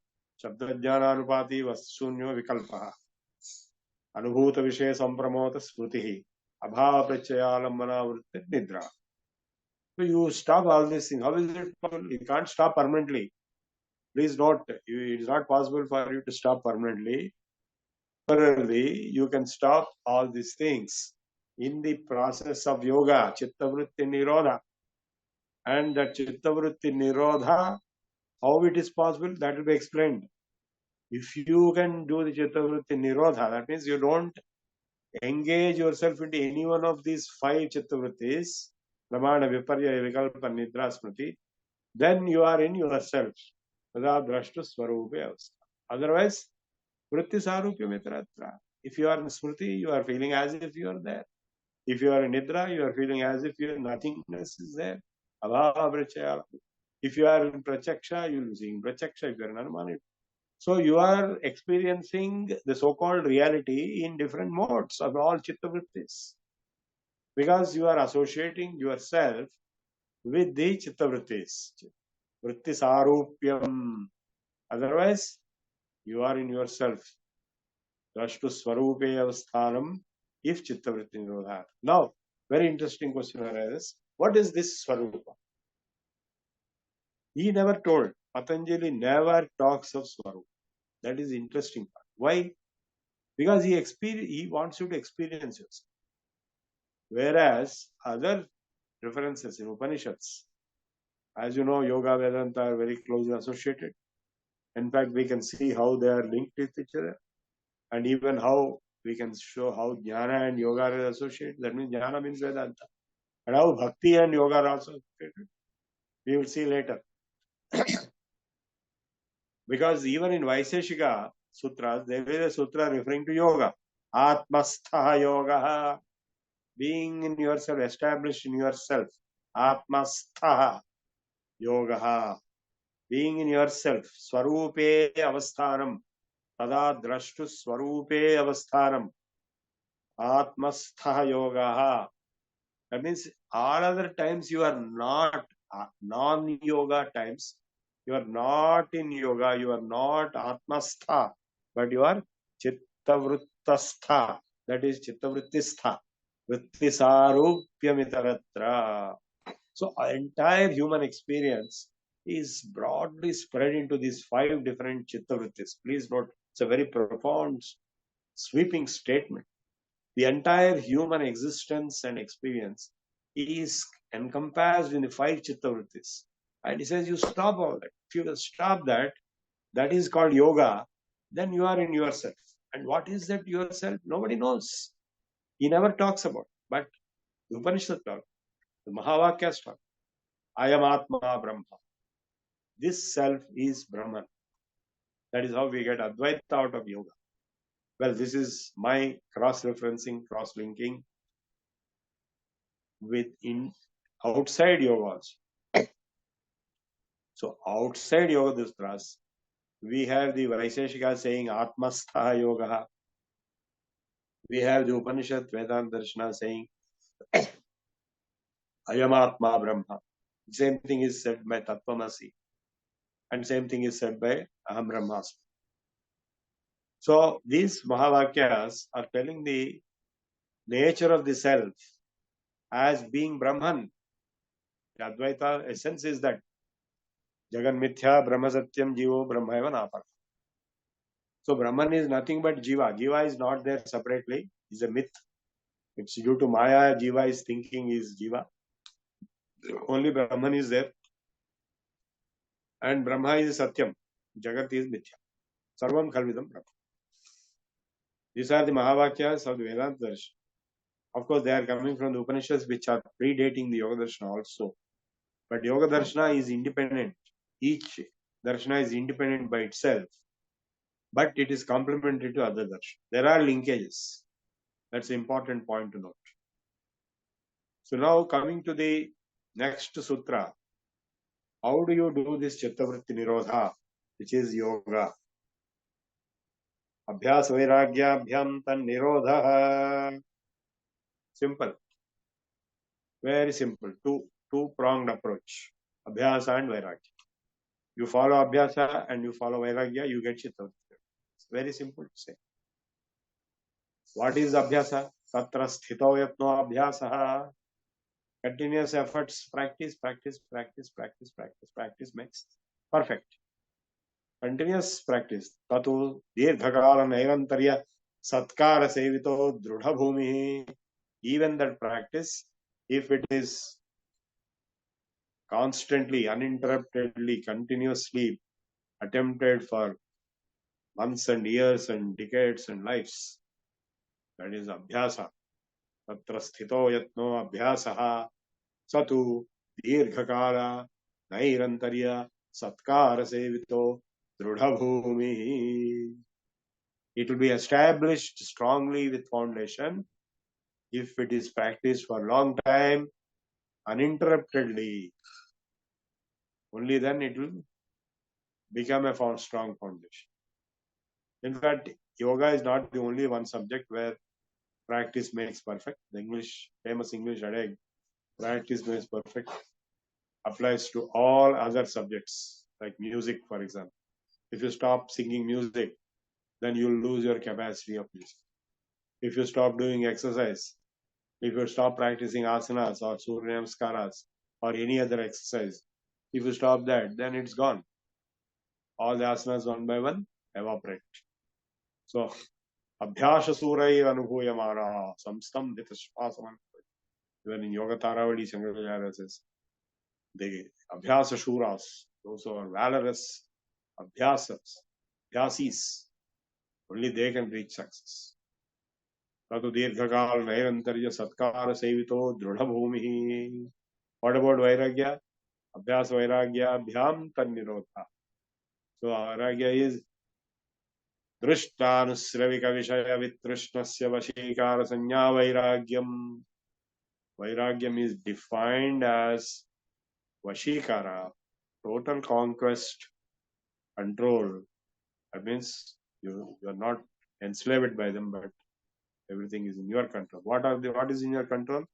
Shabda jnananupati vasunyo vikalpaha. Anubhuta vishaya sampramota smritihi. Abhava pratyalambana vritti nidra. So you stop all these things. How is it possible? You can't stop permanently. Please note, it is not possible for you to stop permanently. Temporarily, you can stop all these things in the process of yoga, chitta vritti nirodha. And that chitta vritti nirodha, how it is possible, that will be explained. If you can do the chitta vritti nirodha, that means you don't engage yourself into any one of these 5 chitta vrittis, pramana viparya vikalpa nidra smriti, then you are in yourself. Tada drashtu swarupe avastha. Otherwise, vritti sarupya mitratra. If you are in smriti, you are feeling as if you are there. If you are in nidra, you are feeling as if your nothingness is there. Abhava prachaya. If you are in prachaksha, you are seeing prachaksha. If you are in anumana. So you are experiencing the so-called reality in different modes of all chitta vrittis. Because you are associating yourself with the chitta vrittis. Vritti sarupyam. Otherwise, you are in yourself. Drashtu swarupe avasthanam if chitta vritti nirodha. Now, very interesting question arises. What is this swarupa? He never told. Patanjali never talks of swarupa. That is interesting part. Why? Because he wants you to experience yourself. Whereas other references in Upanishads, as you know, Yoga, Vedanta are very closely associated. In fact, we can see how they are linked with each other, and even how we can show how Jnana and Yoga are associated. That means Jnana means Vedanta. And how Bhakti and Yoga are also associated. We will see later. Because even in Vaiseshika Sutras, there is a sutra referring to Yoga. Atmastha Yoga. Being in yourself, established in yourself. Atmastha Yoga. Being in yourself. Swarupe avasthanam. Tada drashtu swarupe avasthanam. Atmastha Yoga. That means all other times you are not non-yoga times. You are not in yoga. You are not atmastha, but you are chittavruttastha. That is chittavrittistha. Vrittisarupyamitaratra. So our entire human experience is broadly spread into these 5 different chittavrittis. Please note, it's a very profound, sweeping statement. The entire human existence and experience is encompassed in the 5 chittavrittis. And he says, you stop all that. If you stop that, that is called yoga, then you are in yourself. And what is that yourself? Nobody knows. He never talks about it. But the Upanishad talk, the Mahavakyas talk. I am Atma Brahma. This self is Brahman. That is how we get Advaita out of yoga. Well, this is my cross-referencing, cross-linking with outside yoga also. So outside Yoga Sutras, we have the Vaiseshika saying Atmastha Yoga. We have the Upanishad Vedanta Darshana saying Ayam Atma Brahma. Same thing is said by Tattvamasi. And same thing is said by Aham Brahmasmi. So these Mahavakyas are telling the nature of the self as being Brahman. The Advaita essence is that Jagan Mithya Brahma Satyam Jivo Brahmaiva Napara. So Brahman is nothing but Jiva. Jiva is not there separately. It's a myth. It's due to Maya. Jiva is thinking is Jiva. Only Brahman is there. And Brahma is Satyam. Jagat is Mithya. Sarvam Khalvidam Brahma. These are the Mahavakyas of the Vedanta Darshana. Of course, they are coming from the Upanishads which are predating the Yoga Darshana also. But Yoga Darshana is independent. Each Darshana is independent by itself. But it is complementary to other Darshana. There are linkages. That's an important point to note. So now coming to the next sutra. How do you do this Chittavritti Nirodha, which is yoga? Abhyas Vairagyabhyam Tan Nirodha. Simple. Very simple. Two-pronged approach. Abhyasa and Vairagya. You follow Abhyasa and you follow Vairagya, you get Chittavritti. It's very simple to say. What is Abhyasa? Tatra sthito yatno Abhyasa. Continuous efforts, practice makes perfect. Continuous practice. Tatu dirghakala nairantarya satkara sevito drudha bhumi. Even that practice, if it is constantly, uninterruptedly, continuously attempted for months and years and decades and lives, that is abhyasa. Tatra sthito yatno abhyasaha Satu Dirghakala Nairantarya Satkara Sevito Drudhabhumi. It will be established strongly with foundation if it is practiced for a long time, uninterruptedly. Only then it will become a strong foundation. In fact, yoga is not the only one subject where practice makes perfect. The famous English adage, practice makes perfect, applies to all other subjects like music, for example. If you stop singing music, then you'll lose your capacity of music. If you stop doing exercise, if you stop practicing asanas or surya namaskaras or any other exercise, if you stop that, then it's gone. All the asanas one by one evaporate. So, abhyasa surai anubhuyamana samstam ditashvasamam. Even in Yoga Taravadi, Shankaracharya says, the abhyasa shuras, those who are valorous abhyasis, only they can reach success. Tatu dirghakal nairantarya satkara sevito drudhabhumi. What about vairagya? Abhyasa vairagya abhyam tannirodha. So vairagya is drishtanusravika vishaya vitrishnasya vashikara sanya vairagyam. Vairagyam is defined as vashikara, total conquest, control. That means you are not enslaved by them, but everything is in your control. What is in your control?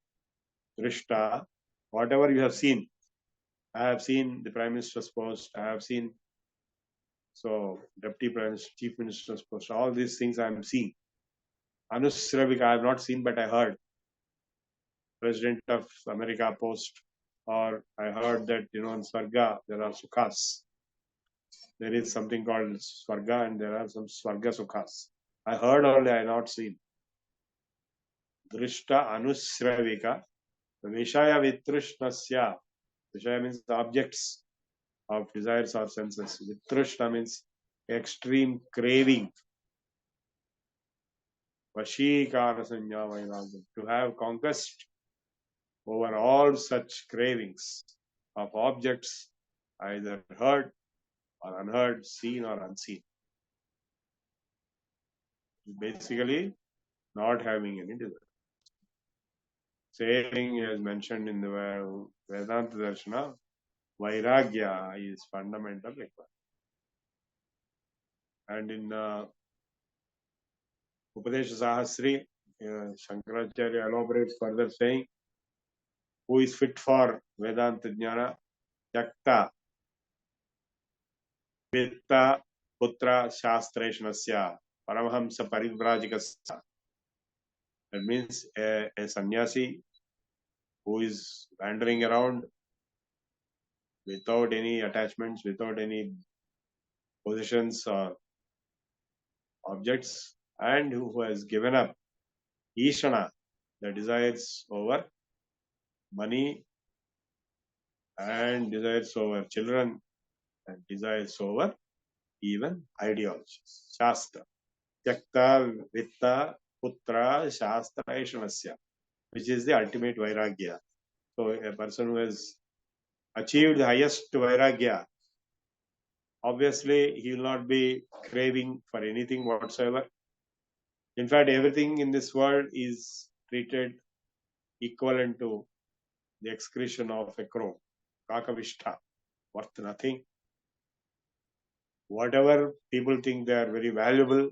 Drishta, whatever you have seen. I have seen the Prime Minister's post. I have seen Deputy Prime Minister, Chief Minister's post. All these things I am seeing. Anusravika, I have not seen, but I heard. President of America post, or I heard that in Swarga there are sukhas. There is something called Swarga and there are some Swarga sukhas. I heard only, I have not seen. Drishta Anusravika Vishaya Vitrishnasya. Vishaya means the objects of desires or senses. Vitrishna means extreme craving. Vashikara Sanya Vairagam. To have conquest over all such cravings of objects, either heard or unheard, seen or unseen. Basically, not having any desire. Same thing is mentioned in the Vedanta Darshana. Vairagya is fundamental requirement. And in Upadesha Sahasri, Shankaracharya elaborates further saying, who is fit for Vedanta Jnana? Yakta, Vitta, Putra, Shastreshnasya, Paramahamsa Parivrajikasya. That means a sannyasi who is wandering around without any attachments, without any positions or objects, and who has given up Ishvara, the desires over money and desires over children and desires over even ideologies. Shastra. Tyakta, Vitta, Putra, Shastra, Ishanasya, which is the ultimate Vairagya. So a person who has achieved the highest Vairagya, obviously he will not be craving for anything whatsoever. In fact, everything in this world is treated equivalent to the excretion of a crow. Kakavishta, worth nothing. Whatever people think they are very valuable,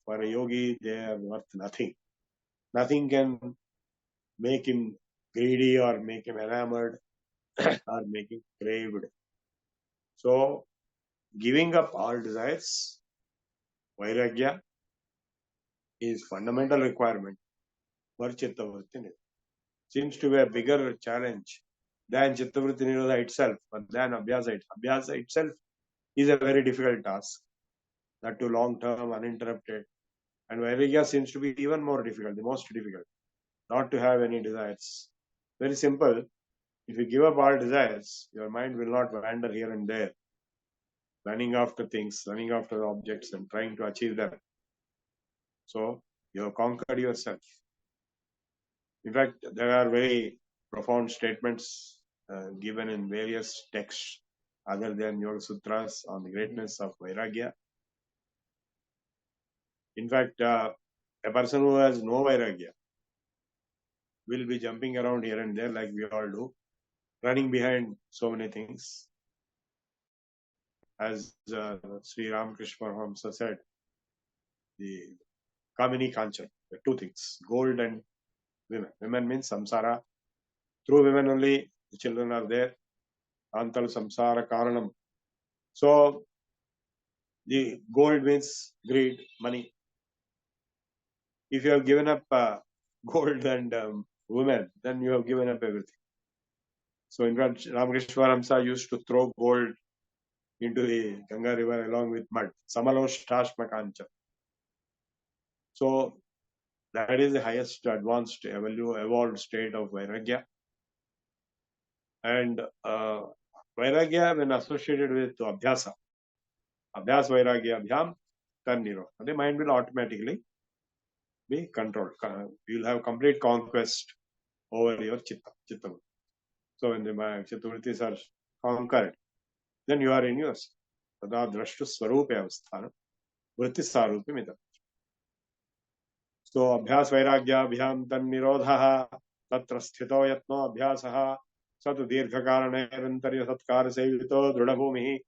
for a yogi, they are worth nothing. Nothing can make him greedy or make him enamored or make him craved. So, giving up all desires, vairagya, is fundamental requirement for chittavritti nirodha. Seems to be a bigger challenge than chittavritti nirodha itself, but than abhyasa. Abhyasa itself is a very difficult task, that too long term, uninterrupted. And vairagya seems to be even more difficult, the most difficult, not to have any desires. Very simple. If you give up all desires, your mind will not wander here and there, running after things, running after objects and trying to achieve them. So, you have conquered yourself. In fact, there are very profound statements given in various texts other than Yoga Sutras on the greatness of Vairagya. In fact, a person who has no Vairagya will be jumping around here and there like we all do, running behind so many things. As Sri Ramakrishna Paramahamsa said, the Kamini Kanchan, the two things, gold and women. Women means samsara. Through women only the children are there. Antal samsara karanam. So the gold means greed, money. If you have given up gold and women, then you have given up everything. So in fact, Ramakrishna Paramahamsa used to throw gold into the Ganga river along with mud. Samaloshthashma kancha. So that is the highest advanced evolved state of Vairagya. And Vairagya, when associated with Abhyasa, Abhyas Vairagya Abhyam Tanniro, the mind will automatically be controlled. You will have complete conquest over your chitta. So when the chitta vrittis are conquered, then you are in yours. Tada drashtu swarupe avasthana vritti sarupi mitam. So Abhyas Vairagya Abhyam Tannirodha Tatra Sthito Yatno Abhyasaha Satu Dirghakaranairantarya Satkara Sevito Drudabhumihi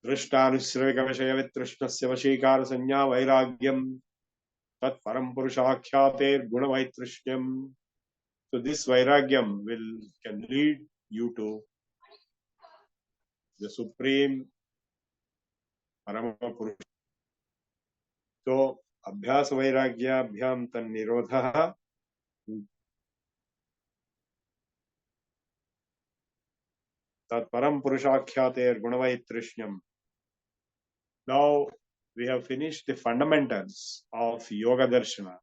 Drishtanusravika Vishaya Vitrushnasya Vashikara Sanya Vairagyam Tat Param Purushakhyate Gunavaitrishyam. So this Vairagyam can lead you to the supreme Parama Purusha. So Abhyas Vairagya Abhyam Tannirodha Tat Param Purushakhyate Gunavaitrishyam. Now we have finished the fundamentals of Yoga Darshana,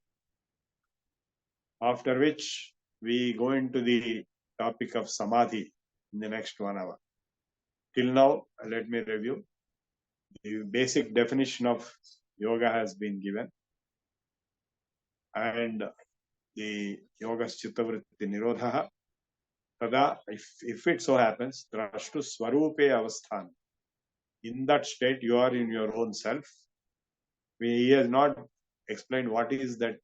after which we go into the topic of Samadhi in the next 1 hour. Till now, let me review. The basic definition of yoga has been given, and the yoga's chitta vritti nirodha. Tada, if it so happens, drashtu swarupe avasthan. In that state, you are in your own self. He has not explained what is that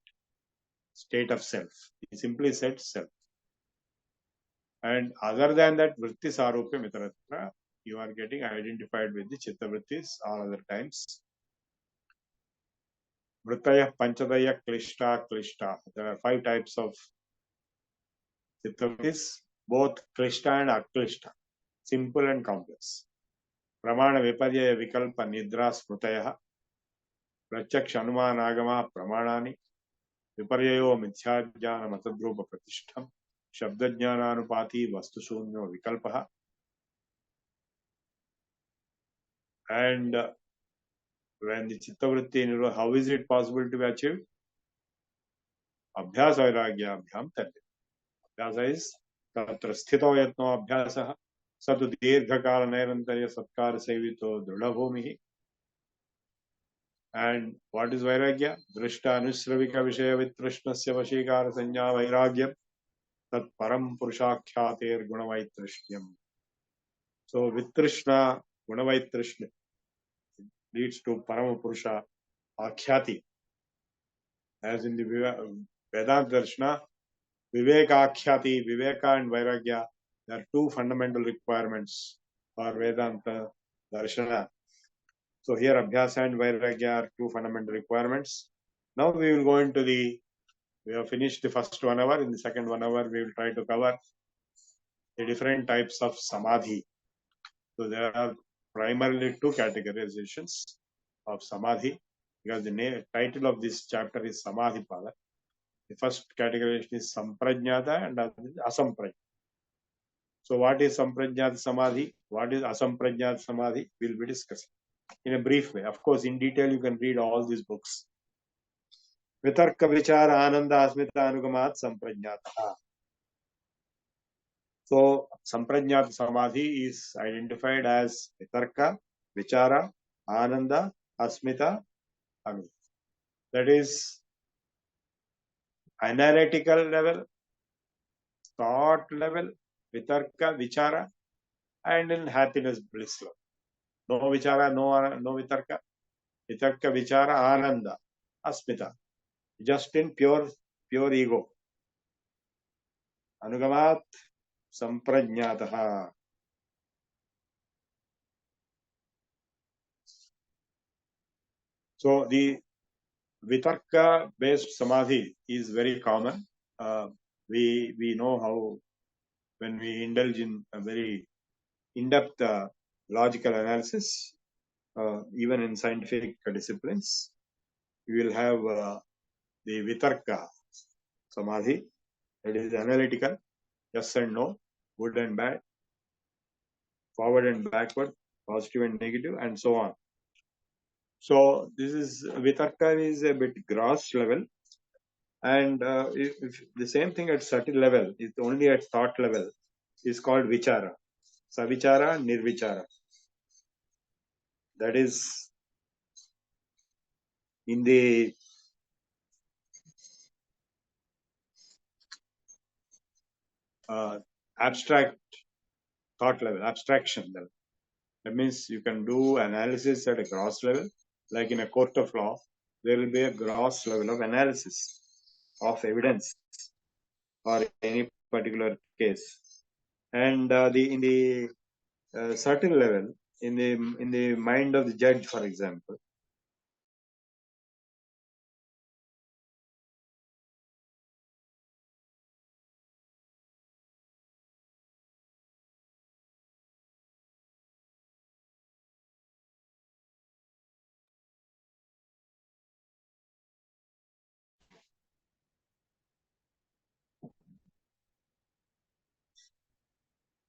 state of self. He simply said self. And other than that, vritti sarupe mitratra, you are getting identified with the chitta vrittis all other times. Vrittaya panchadaya klishta. There are 5 types of chitta vrittis, both klishta and aklishta, simple and complex. Pramana viparyaya vikalpa nidra smrutaya, pratyaksh anumanagama pramanani, viparyayo mithyajnana matadrupa pratishtham, shabdajnananupati vastushunyo vikalpaha. And when the chitta vritti, how is it possible to be achieved? Abhyasa vairagya abhyam tanni. Abhyasa is tatra sthito yatno abhyasa satu dirghakala nairantarya satkara sevito drudabhumihi. And what is vairagya? Drishta anusravika vishaya vitrushnasya vashikara sanya vairagyam tat param purushakhyate gunavaitrishyam. So vitrishna gunavaitrishyam leads to parama purusha akhyati. As in the Vedanta Darshana, Vivekakhyati, Viveka and Vairagya, there are 2 fundamental requirements for Vedanta Darshana. So here Abhyasa and Vairagya are 2 fundamental requirements. Now we will go into we have finished the first 1 hour. In the second 1 hour, we will try to cover the different types of Samadhi. So there are primarily 2 categorizations of Samadhi, because the title of this chapter is Samadhi Pada. The first categorization is Samprajnata and Asamprajnata. So what is Samprajnata Samadhi? What is Asamprajnata Samadhi? We will be discussing in a brief way. Of course, in detail, you can read all these books. Vitarka Vichara Ananda Asmita Anugamat Samprajnata. So Samprajnata Samadhi is identified as Vitarka, Vichara, Ananda, Asmita, Anugamat. That is analytical level, thought level, vitarka, vichara, and in happiness, bliss level. No vichara, no vitarka. Vitarka, vichara, ananda, asmita. Just in pure ego. Anugamat samprajnataha. So the vitarka based samadhi is very common. We know how when we indulge in a very in-depth logical analysis, even in scientific disciplines, we will have the vitarka samadhi, that is analytical, yes and no, good and bad, forward and backward, positive and negative, and so on. So this is vitarka is a bit gross level, and if the same thing at subtle level is only at thought level is called vichara, savichara, nirvichara. That is in the abstract thought level, abstraction level. That means you can do analysis at a gross level, like in a court of law, there will be a gross level of analysis of evidence or any particular case. And in the subtle level, in the mind of the judge, for example,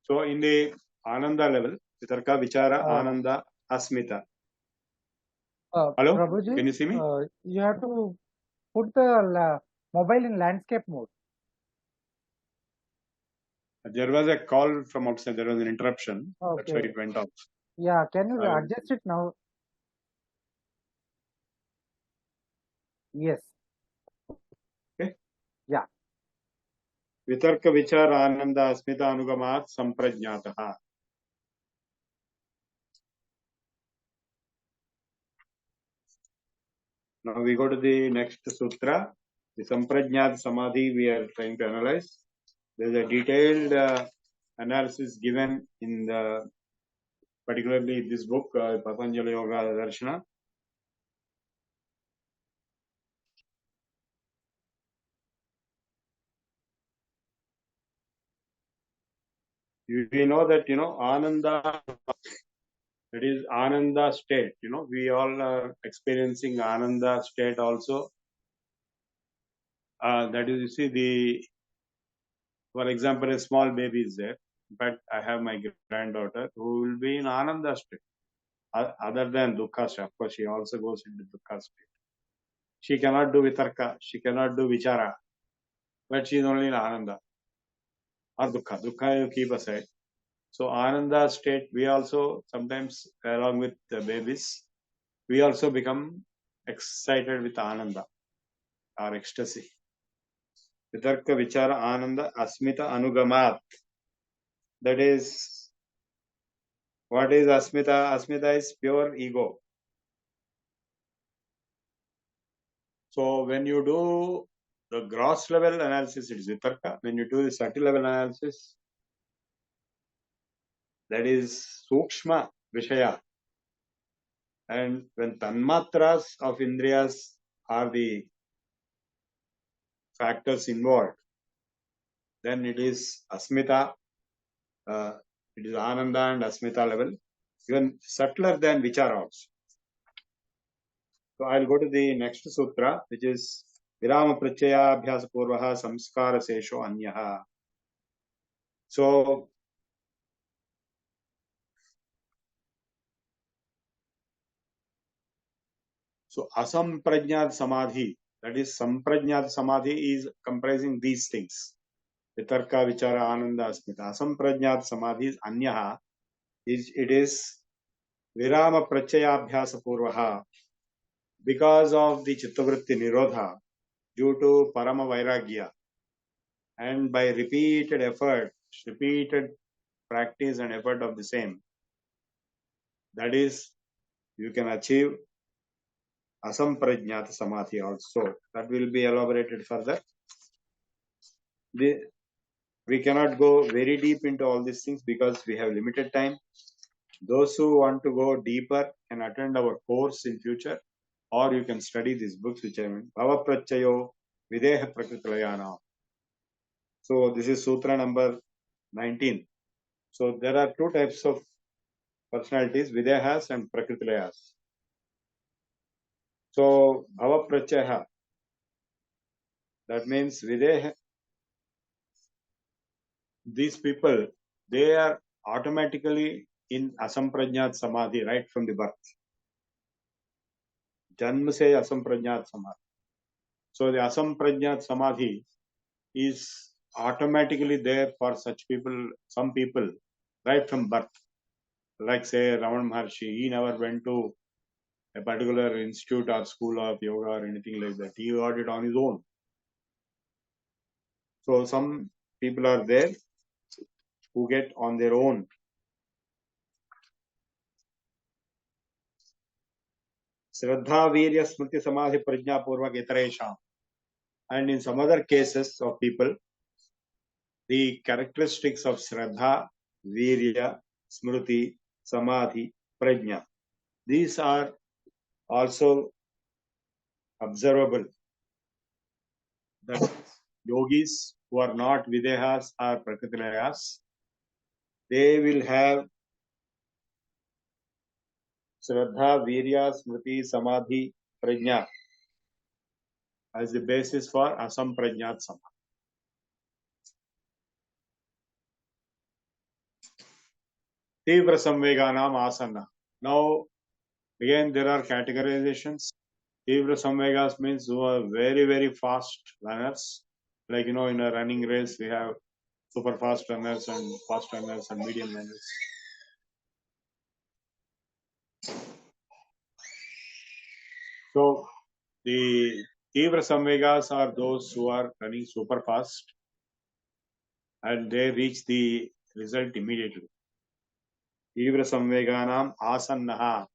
so in the ananda level, vitarka, vichara, ananda, asmita. Hello, Prabhuji, can you see me? You have to put the mobile in landscape mode. There was a call from outside. There was an interruption. Okay. That's why it went off. Yeah, can you adjust it now? Yes. Okay. Yeah. Vitarka, vichara, ananda, asmita, anugamat, samprajnataha. Now we go to the next sutra, the Samprajnat Samadhi we are trying to analyze. There is a detailed analysis given in the, particularly this book, Patanjali Yoga Darshana. We know that, Ananda, that is Ananda state. We all are experiencing Ananda state also. That is, you see, for example, a small baby is there. In fact, I have my granddaughter who will be in Ananda state. Other than dukkha, of course, she also goes into dukkha state. She cannot do vitarka, she cannot do vichara, but she is only in Ananda or dukkha. Dukkha you keep aside. So Ananda state, we also sometimes, along with the babies, we also become excited with Ananda or ecstasy. Vitarka, vichara, Ananda, asmita, anugamat. That is, what is asmita? Asmita is pure ego. So when you do the gross level analysis, it is vitarka. When you do the subtle level analysis, that is sukshma vishaya. And when tanmatras of indriyas are the factors involved, then it is asmita, it is ananda and asmita level, even subtler than vichara also. So I'll go to the next sutra, which is virama prachaya abhyasa purvaha samskara sesho anyaha. So asamprajnat samadhi, that is samprajnat samadhi, is comprising these things. Vitarka, vichara, ananda, asmita. Asamprajnat samadhi is anyaha. It is virama prachayabhyasa purvaha, because of the chittavritti nirodha, due to parama vairagya. And by repeated effort, repeated practice and effort of the same, that is, you can achieve asamprajnata samadhi also. That will be elaborated further. We cannot go very deep into all these things because we have limited time. Those who want to go deeper can attend our course in future, or you can study these books which I mean. Bhava Prachayo Videha Prakritlayana. So this is Sutra number 19. So there are two types of personalities, Videhas and Prakritlayas. So Bhava Prachaha, that means Videha, these people, they are automatically in Asamprajnat Samadhi right from the birth. Janma se Asamprajnat Samadhi. So the Asamprajnat Samadhi is automatically there for such people, some people, right from birth. Like say Raman Maharshi, he never went to a particular institute or school of yoga or anything like that. He got it on his own. So some people are there who get on their own. Shraddha, Virya, Smriti, Samadhi, Prajna, Purvak, Itaresham. And in some other cases of people, the characteristics of Shraddha, Virya, Smriti, Samadhi, Prajna, these are also observable. That yogis who are not Videhas or Prakritlayas, they will have Shraddha, Virya, Smriti, Samadhi, Prajna as the basis for Asamprajnat Samadhi. Tivra Samveganam Asana. Now, again, there are categorizations. Tivra Samvegas means who are very, very fast runners. Like, in a running race, we have super fast runners and fast runners and medium runners. So, the Tivra Samvegas are those who are running super fast and they reach the result immediately. Tivra Samveganam Asannaha.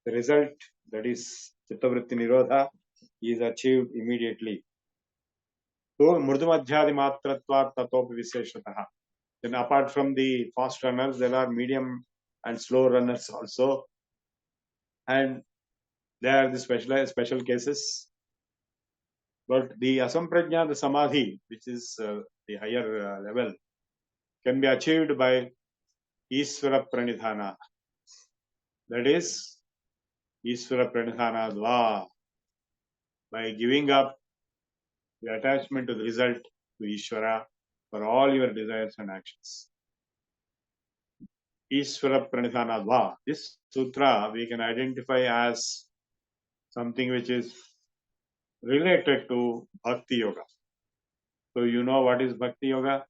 The result, that is Chittavritti Nirodha, is achieved immediately. So, Murdumadhyadi Matratvat Tatopi Visheshataha. Then apart from the fast runners, there are medium and slow runners also. And there are the special cases. But the Asamprajna, the Samadhi, which is the higher level, can be achieved by Ishvara Pranidhana. That is, Ishvara Pranidhana Dva. By giving up the attachment to the result to Ishvara for all your desires and actions. Ishvara Pranidhana Dva. This sutra we can identify as something which is related to Bhakti Yoga. So you know what is Bhakti Yoga?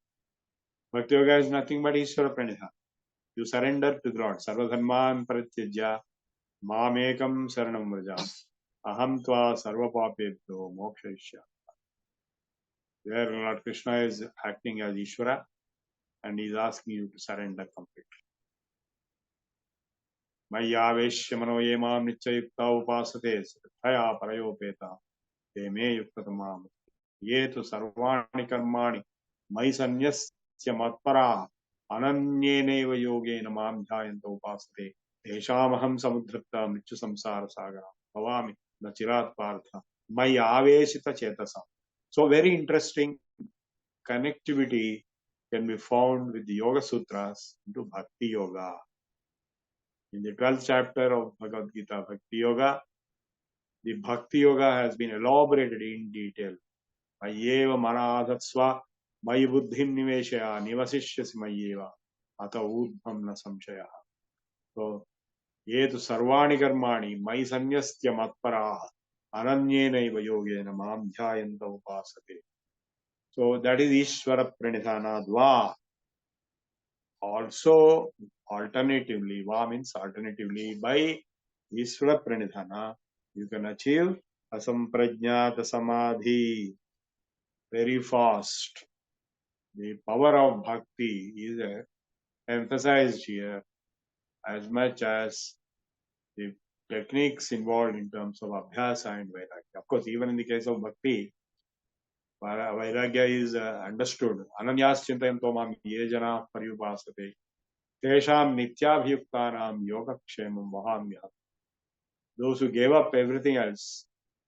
Bhakti Yoga is nothing but Ishvara Pranidhana. You surrender to God. Sarvadharman Parityajya Mamekam Saranam Vraja. Aham Tva Sarvapapebhyo Mokshayisya. There Lord Krishna is acting as Ishvara and he is asking you to surrender completely. Mayyaveshya mano yemam nityayukta upasate sathaya parayopeta te me yuktatamam ye tu sarvani karmani mai sanyasya matpara ananyeneva yogena mam dhyayanta upasate teshamaham samudhripta mrityu samsara sagara bhavami nachirat partha mayyaveshita chetasa. So very interesting connectivity can be found with the Yoga Sutras into Bhakti Yoga. In the 12th chapter of Bhagavad Gita, Bhakti Yoga, the Bhakti Yoga has been elaborated in detail. Mayeva manadhatsva mayi buddhim niveshaya nivasishyasi mayeva ata udbham na samshaya. So, yetu sarvani karmani mayi sanyastya matparaha ananyenaiva yogena mam dhyayanta upasate. So, that is Ishvara Pranidhana Dva. Also, alternatively, Va means alternatively, by Ishvara Pranidhana, you can achieve Asamprajnata Samadhi very fast. The power of bhakti is emphasized here as much as the techniques involved in terms of abhyasa and vairagya. Of course, even in the case of bhakti, vairagya is understood. Ananyas chintayanto mam ye jana paryupasate tesham nityabhyuktanam yogakshemam vahamya. Those who gave up everything else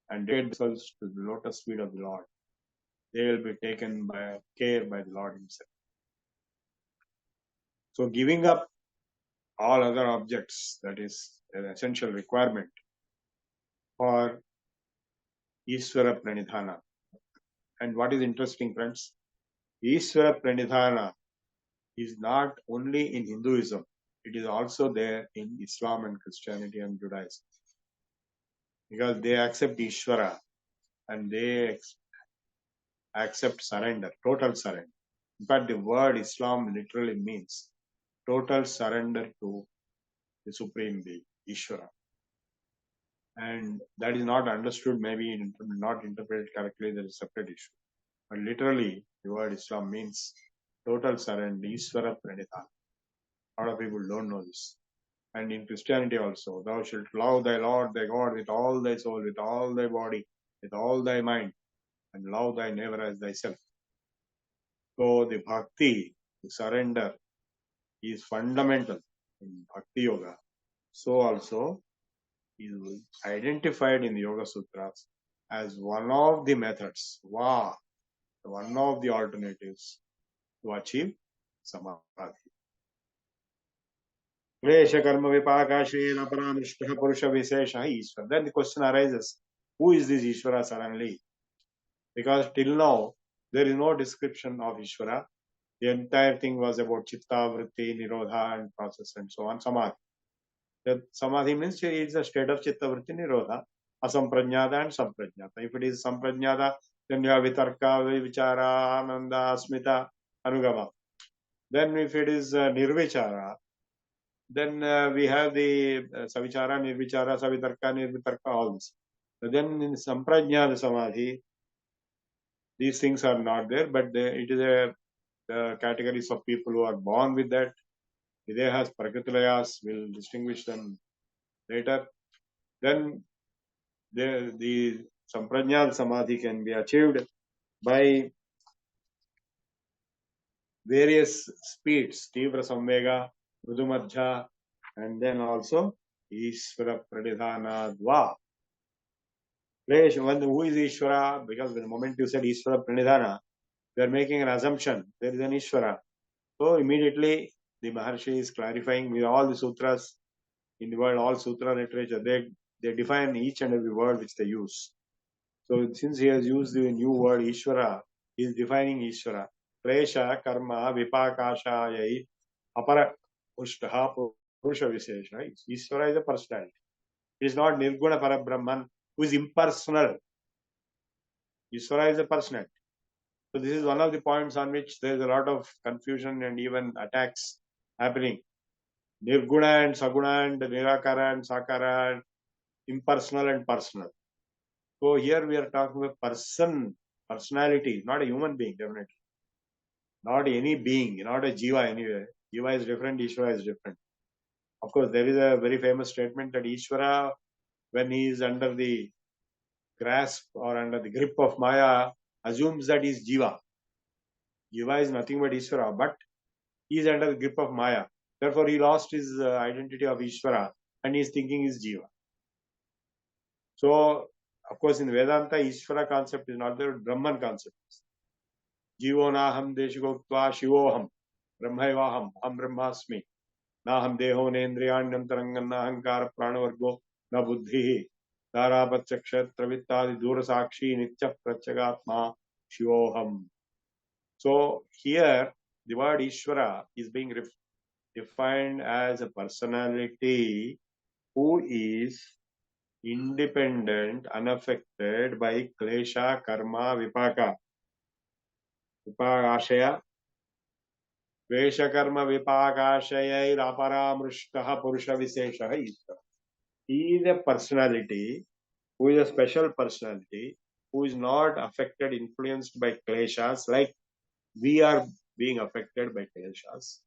and dedicated themselves to the lotus feet of the Lord, they will be taken by care by the Lord Himself. So giving up all other objects, that is an essential requirement for Ishvara Pranidhana. And what is interesting, friends, Ishvara Pranidhana is not only in Hinduism, it is also there in Islam and Christianity and Judaism. Because they accept Ishvara and they accept surrender, total surrender. In fact, the word Islam literally means total surrender to the Supreme Being, Ishvara. And that is not understood, maybe not interpreted correctly, that is a separate issue. But literally, the word Islam means total surrender, Ishvara Pranidhana. A lot of people don't know this. And in Christianity also, thou shalt love thy Lord thy God with all thy soul, with all thy body, with all thy mind, and love thy neighbor as thyself. So the bhakti, the surrender, is fundamental in Bhakti Yoga. So also is identified in the Yoga Sutras as one of the methods, one of the alternatives to achieve Samadhi. Klesha karma vipakashena paramishtaha purusha visesha Ishvara. Then the question arises, who is this Ishvara suddenly? Because till now, there is no description of Ishvara. The entire thing was about chitta, vritti, nirodha and process and so on, samadhi. That samadhi means it is a state of chitta, vritti, nirodha, asamprajnata and samprajnata. If it is samprajnata, then you have vitarka, vichara, ananda, asmita, anugama. Then if it is nirvichara, then we have the savichara, nirvichara, savitarka, nirvitarka, all this. But then in samprajnata samadhi, these things are not there, but it is a categories of people who are born with that. Videhas, Prakritilayas, will distinguish them later. Then the Samprajnat Samadhi can be achieved by various speeds, Tivra Samvega, Mrudumadhya, and then also Ishvara Pranidhana Dva. Who is Ishvara? Because the moment you said Ishvara Pranidhana, you are making an assumption there is an Ishvara. So immediately the Maharshi is clarifying with all the sutras in the world, all sutra literature, they define each and every word which they use. So since he has used the new word Ishvara, he is defining Ishvara. Klesha, karma, vipakashayai, apara, ushtaha, purusha visesha. Ishvara is a personality. It is not Nirguna Parabrahman who is impersonal. Ishvara is a personality. So this is one of the points on which there is a lot of confusion and even attacks happening. Nirguna and Saguna and Nirakara and Sakara and impersonal and personal. So here we are talking about personality, not a human being, definitely. Not any being, not a jiva anyway. Jiva is different, Ishvara is different. Of course, there is a very famous statement that Ishvara, when he is under the grasp or under the grip of Maya, assumes that he is jiva. Jiva is nothing but Ishvara, but he is under the grip of Maya. Therefore, he lost his identity of Ishvara and he is thinking he is jiva. So, of course, in Vedanta, Ishvara concept is not there, Brahman concept is. Jivo naham deshikoktva shivoham, brahmaivaham, ham brahmasmi, naham deho nendriyanyam tarangan nahankara pranavargo na buddhi, dharapatyakshetra vittadi durasakshi nitya pratyagatma shivoham. So, here, the word Ishvara is being defined as a personality who is independent, unaffected by klesha, karma, vipaka, vipakashaya, vesha karma vipakashaya, aparamrushtaha purusha visesha. He is a personality who is a special personality who is not affected, influenced by kleshas like we are being affected by kleshas,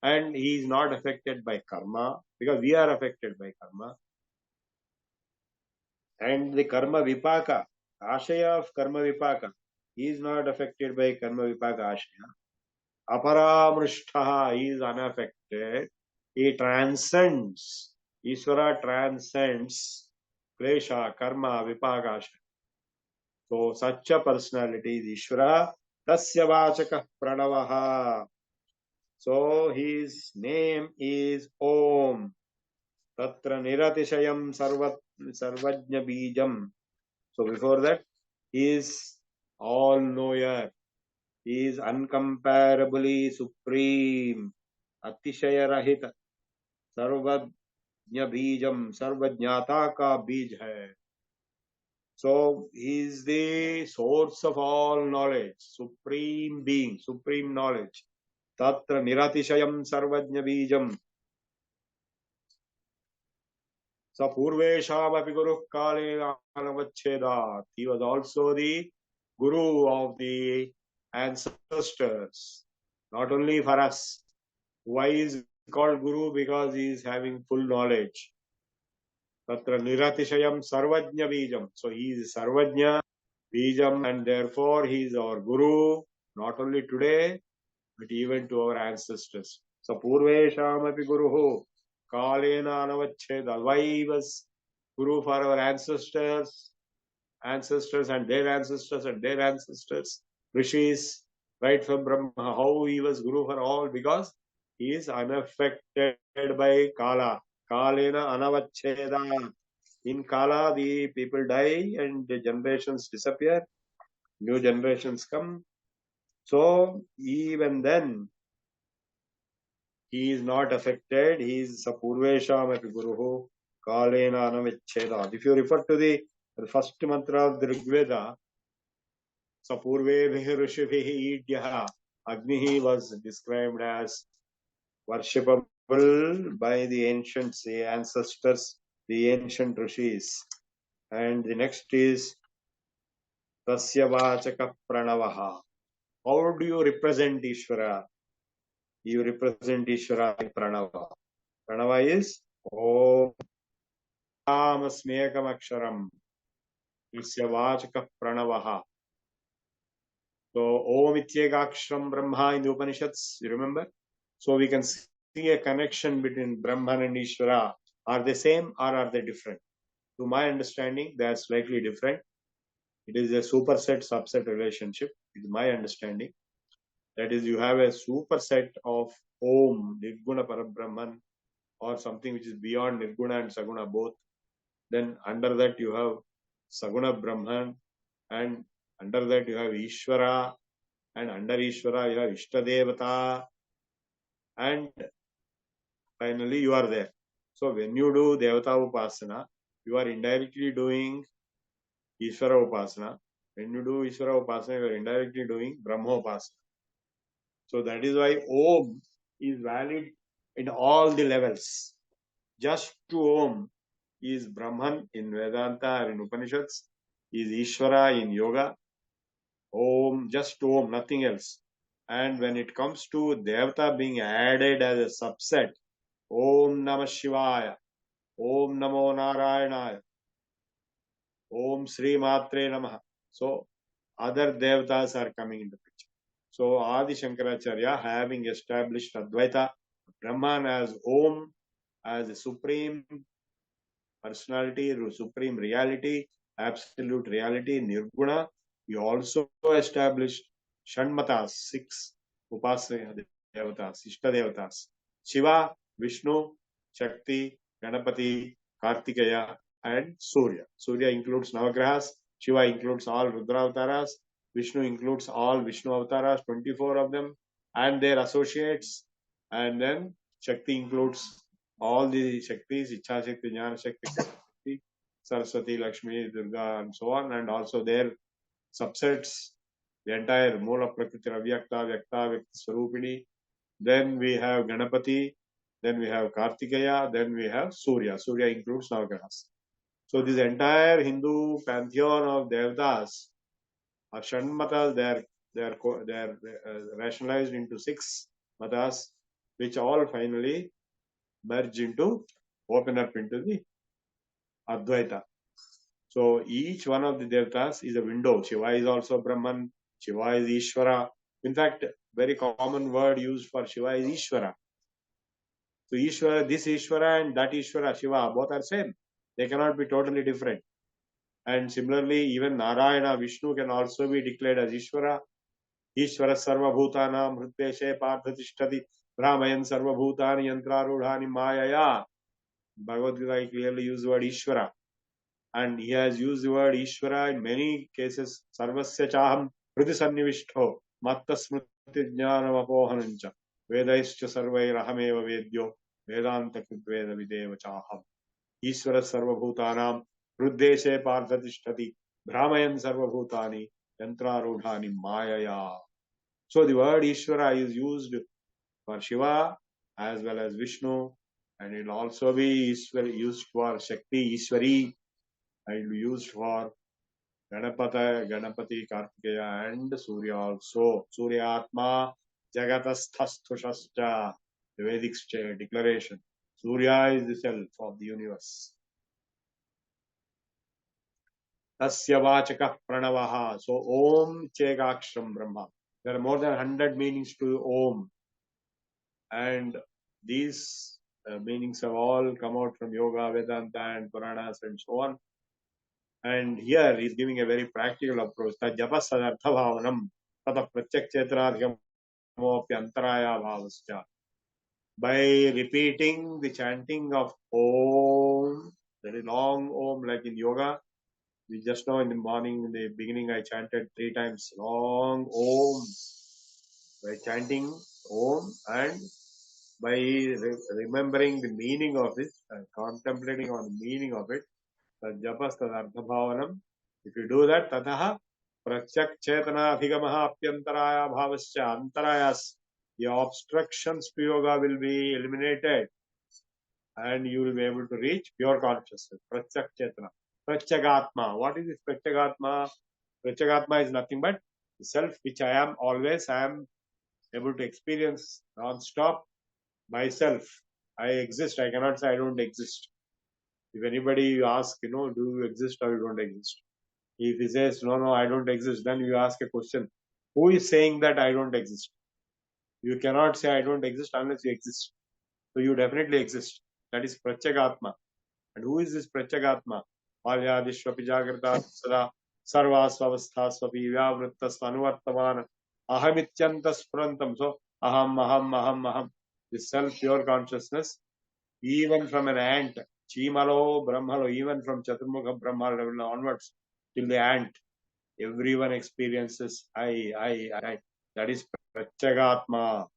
and he is not affected by karma because we are affected by karma. And the karma vipaka, ashaya of karma vipaka, he is not affected by karma vipaka ashaya. Aparamrishtaha, he is unaffected. He transcends. Ishvara transcends klesha, karma, vipaka ashaya. So such a personality is Ishvara. Tasya vachaka pranavaha. So his name is Om. Tatra niratishayam sarvajna bijam. So before that, he is all knower. He is uncomparably supreme. Atishaya rahita. Sarvajna bijam. Sarvajnata ka bij hai. So he is the source of all knowledge, supreme being, supreme knowledge. Tatra niratishayam sarvajna bijam. Sa purvesham api guru kale anavacheda. He was also the guru of the ancestors, not only for us. Why is he called guru? Because he is having full knowledge. Tatra niratishayam sarvajna bijam. So he is sarvajna bijam, and therefore he is our guru, not only today, but even to our ancestors. So purvesham api guruho kalena anavacheda. Why he was guru for our ancestors and their ancestors and their ancestors, rishis, right from Brahma, how he was guru for all? Because he is unaffected by kala. Kalena anavacheda. In kala, the people die and the generations disappear, new generations come. So even then, he is not affected. He is sapurvesham api guruhu kalena anavacheda. If you refer to the first mantra of the Rig Veda, sapurvebhi rishibhi idyaha, Agnihi was described as worshipable by the ancients, the ancestors, the ancient rishis. And the next is tasya vachaka pranavaha. How do you represent Ishvara? You represent Ishvara in pranava. Pranava is Om Amasmekam Aksharam. Tasya vachaka pranavaha. So Om Ityekaksharam Brahma in the Upanishads, you remember? So we can see a connection between Brahman and Ishvara. Are they same or are they different? To my understanding, they are slightly different. It is a superset subset relationship, is my understanding. That is, you have a superset of Om, Nirguna Parabrahman, or something which is beyond Nirguna and Saguna both. Then under that you have Saguna Brahman, and under that you have Ishvara, and under Ishvara you have Ishtadevata, and finally you are there. So when you do Devata Upasana, you are indirectly doing Ishvara Upasana. When you do Ishvara Upasana, you are indirectly doing Brahma Upasana. So that is why Om is valid in all the levels. Just to Om is Brahman in Vedanta or in Upanishads, is Ishvara in Yoga. Om, just to Om, nothing else. And when it comes to Devata being added as a subset, Om Namah Shivaya, Om Namo Narayanaya, Om Sri Matre Namaha. So other Devatas are coming in the picture. So Adi Shankaracharya, having established Advaita, Brahman as Om, as a supreme personality, supreme reality, absolute reality, Nirguna, he also established Shanmatas, 6 Upasana Devatas, Ishta Devatas, Shiva, Vishnu, Shakti, Ganapati, Kartikeya, and Surya. Surya includes Navagrahas, Shiva includes all Rudra Avataras, Vishnu includes all Vishnu Avataras, 24 of them, and their associates, and then Shakti includes all the Shaktis, Ichha Shakti, Jnana Shakti, Saraswati, Lakshmi, Durga, and so on, and also their subsets, the entire Mula Prakriti, Avyakta, Vyakta, Vyakta Swarupini. Then we have Ganapati, then we have Kartikeya, then we have Surya. Surya includes Navagrahas. So this entire Hindu pantheon of Devatas, or Shanmatas, they are rationalized into 6 matas, which all finally merge into, open up into the Advaita. So each one of the devatas is a window. Shiva is also Brahman. Shiva is Ishvara. In fact, very common word used for Shiva is Ishvara. So Ishvara, this Ishvara and that Ishvara, Shiva, both are same. They cannot be totally different. And similarly, even Narayana, Vishnu can also be declared as Ishvara. Ishvara Sarva Bhutanam Hriteshe Parthatishtati Brahmayan Sarva Bhutani Yantrarudhani Mayaya. Bhagavad Gita clearly used the word Ishvara. And he has used the word Ishvara in many cases. Sarvasya Chaham Hriti Sannivishto Matta Smriti Jnanam Apohanancha Vedaischa Sarvairahameva Vedyo Vedanta Kudveda Videva Chaham. Ishvara Sarva Bhutanam Hruddeshe Parthatishtati Brahmayan Sarva Bhutani Yantrarudhani Mayaya. So the word Ishvara is used for Shiva as well as Vishnu, and it will also be used for Shakti, Ishvari, and it will be used for Ganapati, Kartikeya, and Surya also. Surya Atma Jagatasthasthusascha, the Vedic declaration. Surya is the self of the universe. Tasya Vachaka Pranavaha. So Om Chekakshram Brahma. There are more than 100 meanings to Om. And these meanings have all come out from Yoga, Vedanta, and Puranas, and so on. And here he is giving a very practical approach. Japa sadartha bhavanam tata pratyak chetanadhyamopi antaraya bhavasya. By repeating the chanting of Om, very long Om, like in yoga. We just know in the morning, in the beginning, I chanted 3 times long Om. By chanting Om and by remembering the meaning of it and contemplating on the meaning of it, japas tadartha bhavanam. If you do that, tataha pratyak chetana abhigamaha apyantaraya bhavasya antarayas. The obstructions to yoga will be eliminated and you will be able to reach pure consciousness. Pratyak chetana. Pratyagatma. What is this Pratyagatma? Pratyagatma is nothing but the self which I am always. I am able to experience non-stop myself. I exist. I cannot say I don't exist. If anybody asks, do you exist or you don't exist? If he says, no, I don't exist, then you ask a question. Who is saying that I don't exist? You cannot say I don't exist unless you exist. So you definitely exist. That is Pratyagatma. And who is this Pratyagatma? Palyadishvapi Jagrata Sada Sarvasvavasthasvapi Vyavrittas Anuvartamana Ahamityantas Purantam. So Aham. This self pure consciousness, even from an ant, Chimalo, Brahmalo, even from Chaturmukha Brahma level onwards till the ant, everyone experiences I. That is Pratyagatma,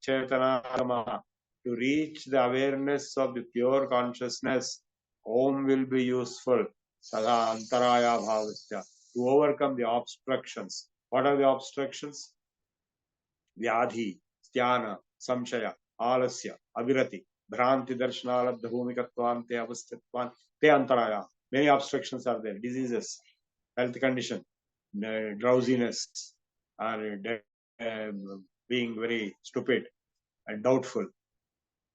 Chetanatma. To reach the awareness of the pure consciousness, Om will be useful. Sada Antaraya Bhavasya. To overcome the obstructions. What are the obstructions? Vyadhi, Sthana, Samshaya, Alasya, Avirati, Bhranti Darshanalabdha Bhumikatvan, Te Avastitvan, Te Antaraya. Many obstructions are there. Diseases, health condition, drowsiness, or being very stupid and doubtful,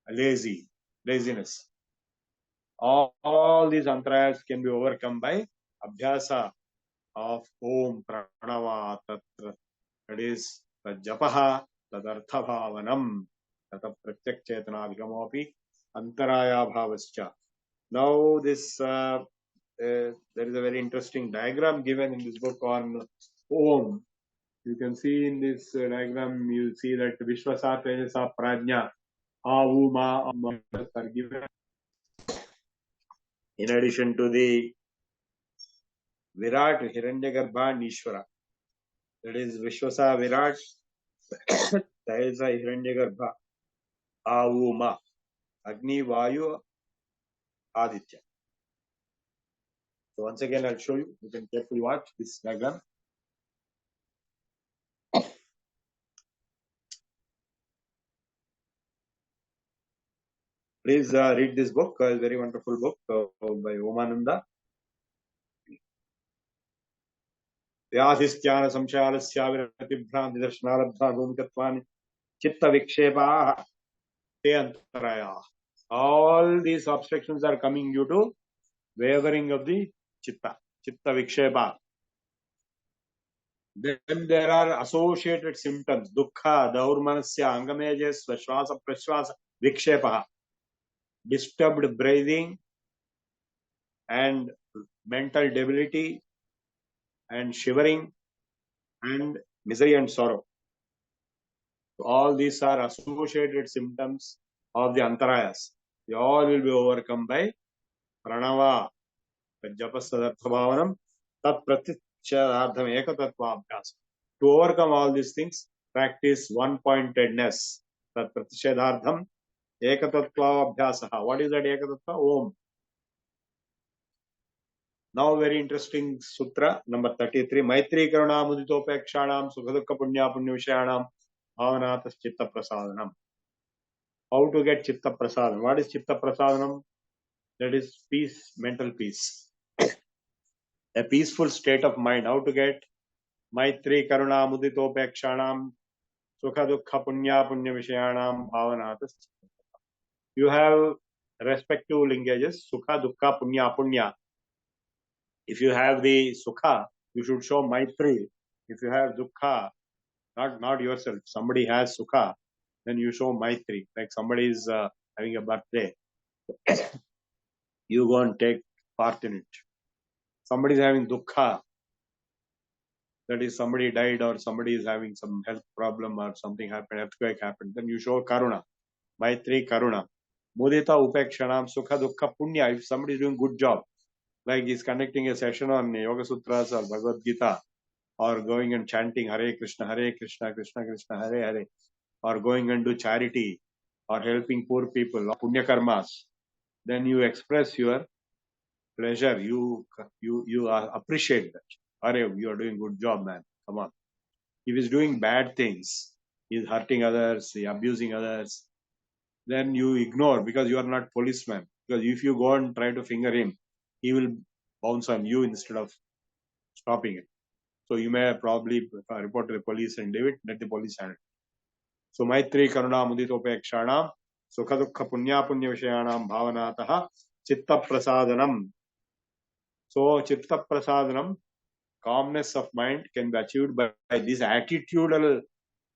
laziness. All these antarayas can be overcome by abhyasa of Om Pranava Tatra. That is the Japaha Tadartha Bhavanam Tata Pratyak Chetana Vigamopi Antaraya Bhavascha. Now this there is a very interesting diagram given in this book on Om. You can see in this diagram, you see that Vishwasa Tejasa Prajna Avuma are given in addition to the Virat, Hiranyagarbha and Ishvara. That is Vishwasa Virat, Tejasa Hiranyagarbha, Avuma, Agni, Vayu, Aditya. So once again, I'll show you. You can carefully watch this diagram. Please read this book. It's a very wonderful book by Omananda. व्याधिस्त्यान संशयालस्याविरतिभ्रांति दर्शनालब्धा भूमिकत्वानि चित्त विक्षेपाः te antaraya. All these obstructions are coming due to wavering of the chitta vikshepa. Then there are associated symptoms: dukkha, daurmanasya, angamejas, svashvasa, prashvasa, vikshepa, disturbed breathing, and mental debility, and shivering, and misery and sorrow. All these are associated symptoms of the antarayas. They all will be overcome by pranava, japasadatthabhavanam, tat pratyachadardham ekatattvaabhyas. To overcome all these things, practice one-pointedness. Tat pratyachadardham ekatattvaabhyasah. What is that ekatattva? Om. Now very interesting sutra number 33. Maitri karuna muditopekshanam sukhadukka punya punya vishayanam bhavanatas chitta prasadanam. How to get chitta prasadam? What is chitta prasadanam? That is peace, mental peace. A peaceful state of mind. How to get Maitri Karuna Muditopekshanam Sukha Dukha Punya Punya Vishayanam Bhavanatas. You have respective linkages, Sukha Dukha Punya Punya. If you have the Sukha, you should show Maitri. If you have Dukha, not yourself, somebody has Sukha, then you show Maitri. Like somebody is having a birthday, you go and take part in it. Somebody is having Dukha, that is somebody died or somebody is having some health problem or something happened, earthquake happened, then you show Karuna. Maitri Karuna. Mudita Upekshanam Sukha Dukha Punya. If somebody is doing good job, like he's conducting a session on Yoga Sutras or Bhagavad Gita, or going and chanting Hare Krishna, Krishna Krishna, Hare Hare, or going and do charity, or helping poor people, or Punya Karmas, then you express your pleasure. You appreciate that. Hare, you are doing good job, man. Come on. If he's doing bad things, he's hurting others, he's abusing others, then you ignore because you are not policeman. Because if you go and try to finger him, he will bounce on you instead of stopping it. So you may probably report to the police and leave it, let the police handle it. So Maitri Karuna Muditopekshanam Sukha Dukha Punya Punya Vishayanam Bhavanataha Chitta Prasadanam. So Chitta Prasadanam, calmness of mind, can be achieved by this attitudinal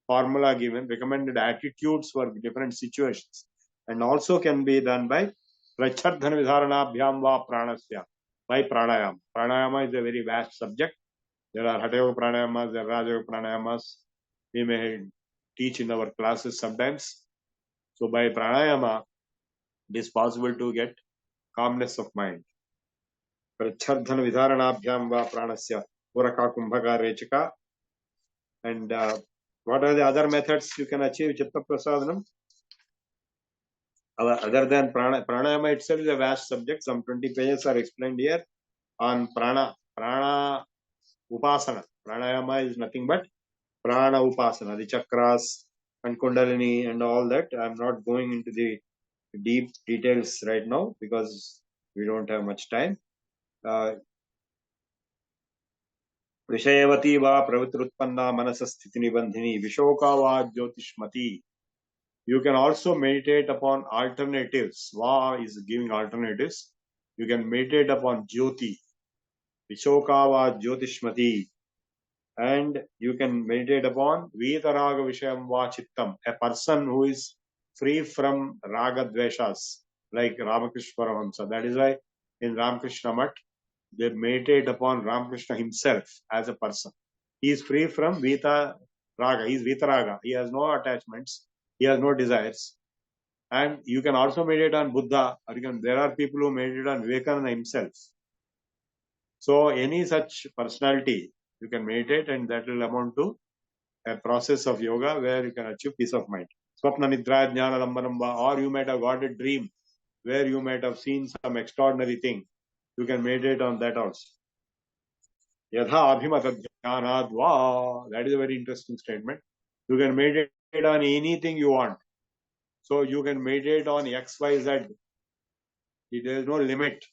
formula given, recommended attitudes for different situations, and also can be done by Prachardhana Vidharanabhyam va Pranasya, by Pranayama. Pranayama is a very vast subject. There are Hatha Yoga Pranayamas, there are Raja Yoga Pranayamas. We may teach in our classes sometimes. So by Pranayama, it is possible to get calmness of mind. Prachardhana Vidharanabhyam va Pranasya, Puraka Kumbhaka Rechika. And what are the other methods you can achieve Chitta Prasadanam? Other than pranayama itself is a vast subject. Some 20 pages are explained here on prana upasana. Pranayama is nothing but prana upasana, the chakras and kundalini and all that. I'm not going into the deep details right now because we don't have much time. Vishayavati va pravitrutpanna manasasthiti nibandhini vishoka va jyotishmati. You can also meditate upon alternatives. Va is giving alternatives. You can meditate upon Jyoti, Vishokava Jyotishmati, and you can meditate upon Vitaraga Vishayam Va Chittam, a person who is free from Raga Dveshas, like Ramakrishna Paramahamsa. That is why in Ramakrishna Mat, they meditate upon Ramakrishna himself as a person. He is free from Vita Raga. He is Vitaraga. He has no attachments. He has no desires. And you can also meditate on Buddha, or there are people who meditate on Vivekananda himself. So any such personality, you can meditate, and that will amount to a process of yoga where you can achieve peace of mind. Swapna Nidra Jnana Lambanamba, or you might have got a dream where you might have seen some extraordinary thing. You can meditate on that also. Yadha Abhimata Jnanadva, that is a very interesting statement. You can meditate on anything you want. So you can meditate on X, Y, Z. There is no limit.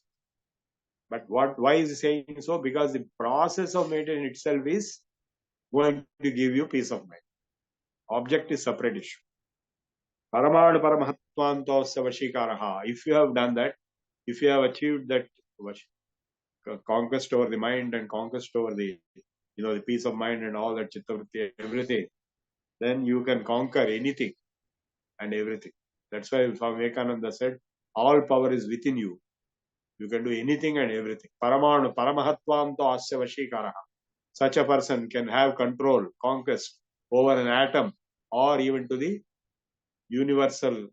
But why is he saying so? Because the process of meditation itself is going to give you peace of mind. Object is separate issue. Paramānu paramahattvantosya vashikaraha. If you have done that, if you have achieved that conquest over the mind and conquest over the the peace of mind and all that chittavritti, everything, then you can conquer anything and everything. That's why Swami Vivekananda said, all power is within you. You can do anything and everything. Paramānu paramahattvanto asya vashikaraha. Such a person can have control, conquest over an atom or even to the universal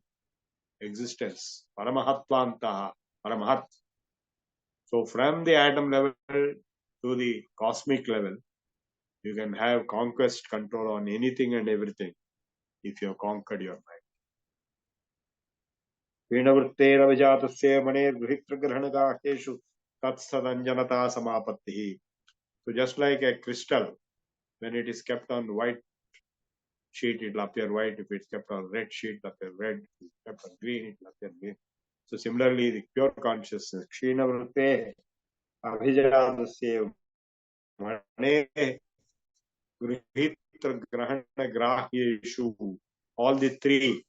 existence. Paramahatvantaha, paramahat. So from the atom level to the cosmic level, you can have conquest, control on anything and everything if you have conquered your mind. Vinavritteravajatasya manergrihitragrahanagaheshu tatsadanjanata samapattihi. So just like a crystal, when it is kept on white sheet, it will appear white. If it's kept on red sheet, it will appear red. If it's kept on green, it will appear green. So similarly, the pure consciousness, Kshinavritte Abhijatasya Mane Grihitra Grahana Grahyeshu. All the three,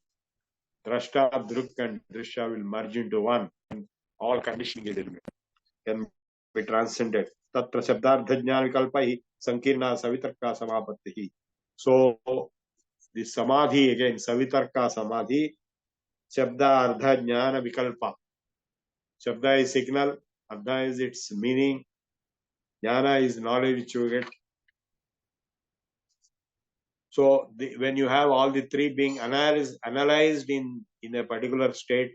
Drashta, Druk and Drishya will merge into one. And all conditioning is eliminated. Can be transcended. Tatra Shabdardha Jnana Vikalpahi Sankirna Savitarka Samapattihi. So the Samadhi again, Savitarka Samadhi, Shabda Ardha Jnana Vikalpa. Shabda is signal, Ardha is its meaning, Jnana is knowledge which you get. So when you have all the three being analyzed in a particular state,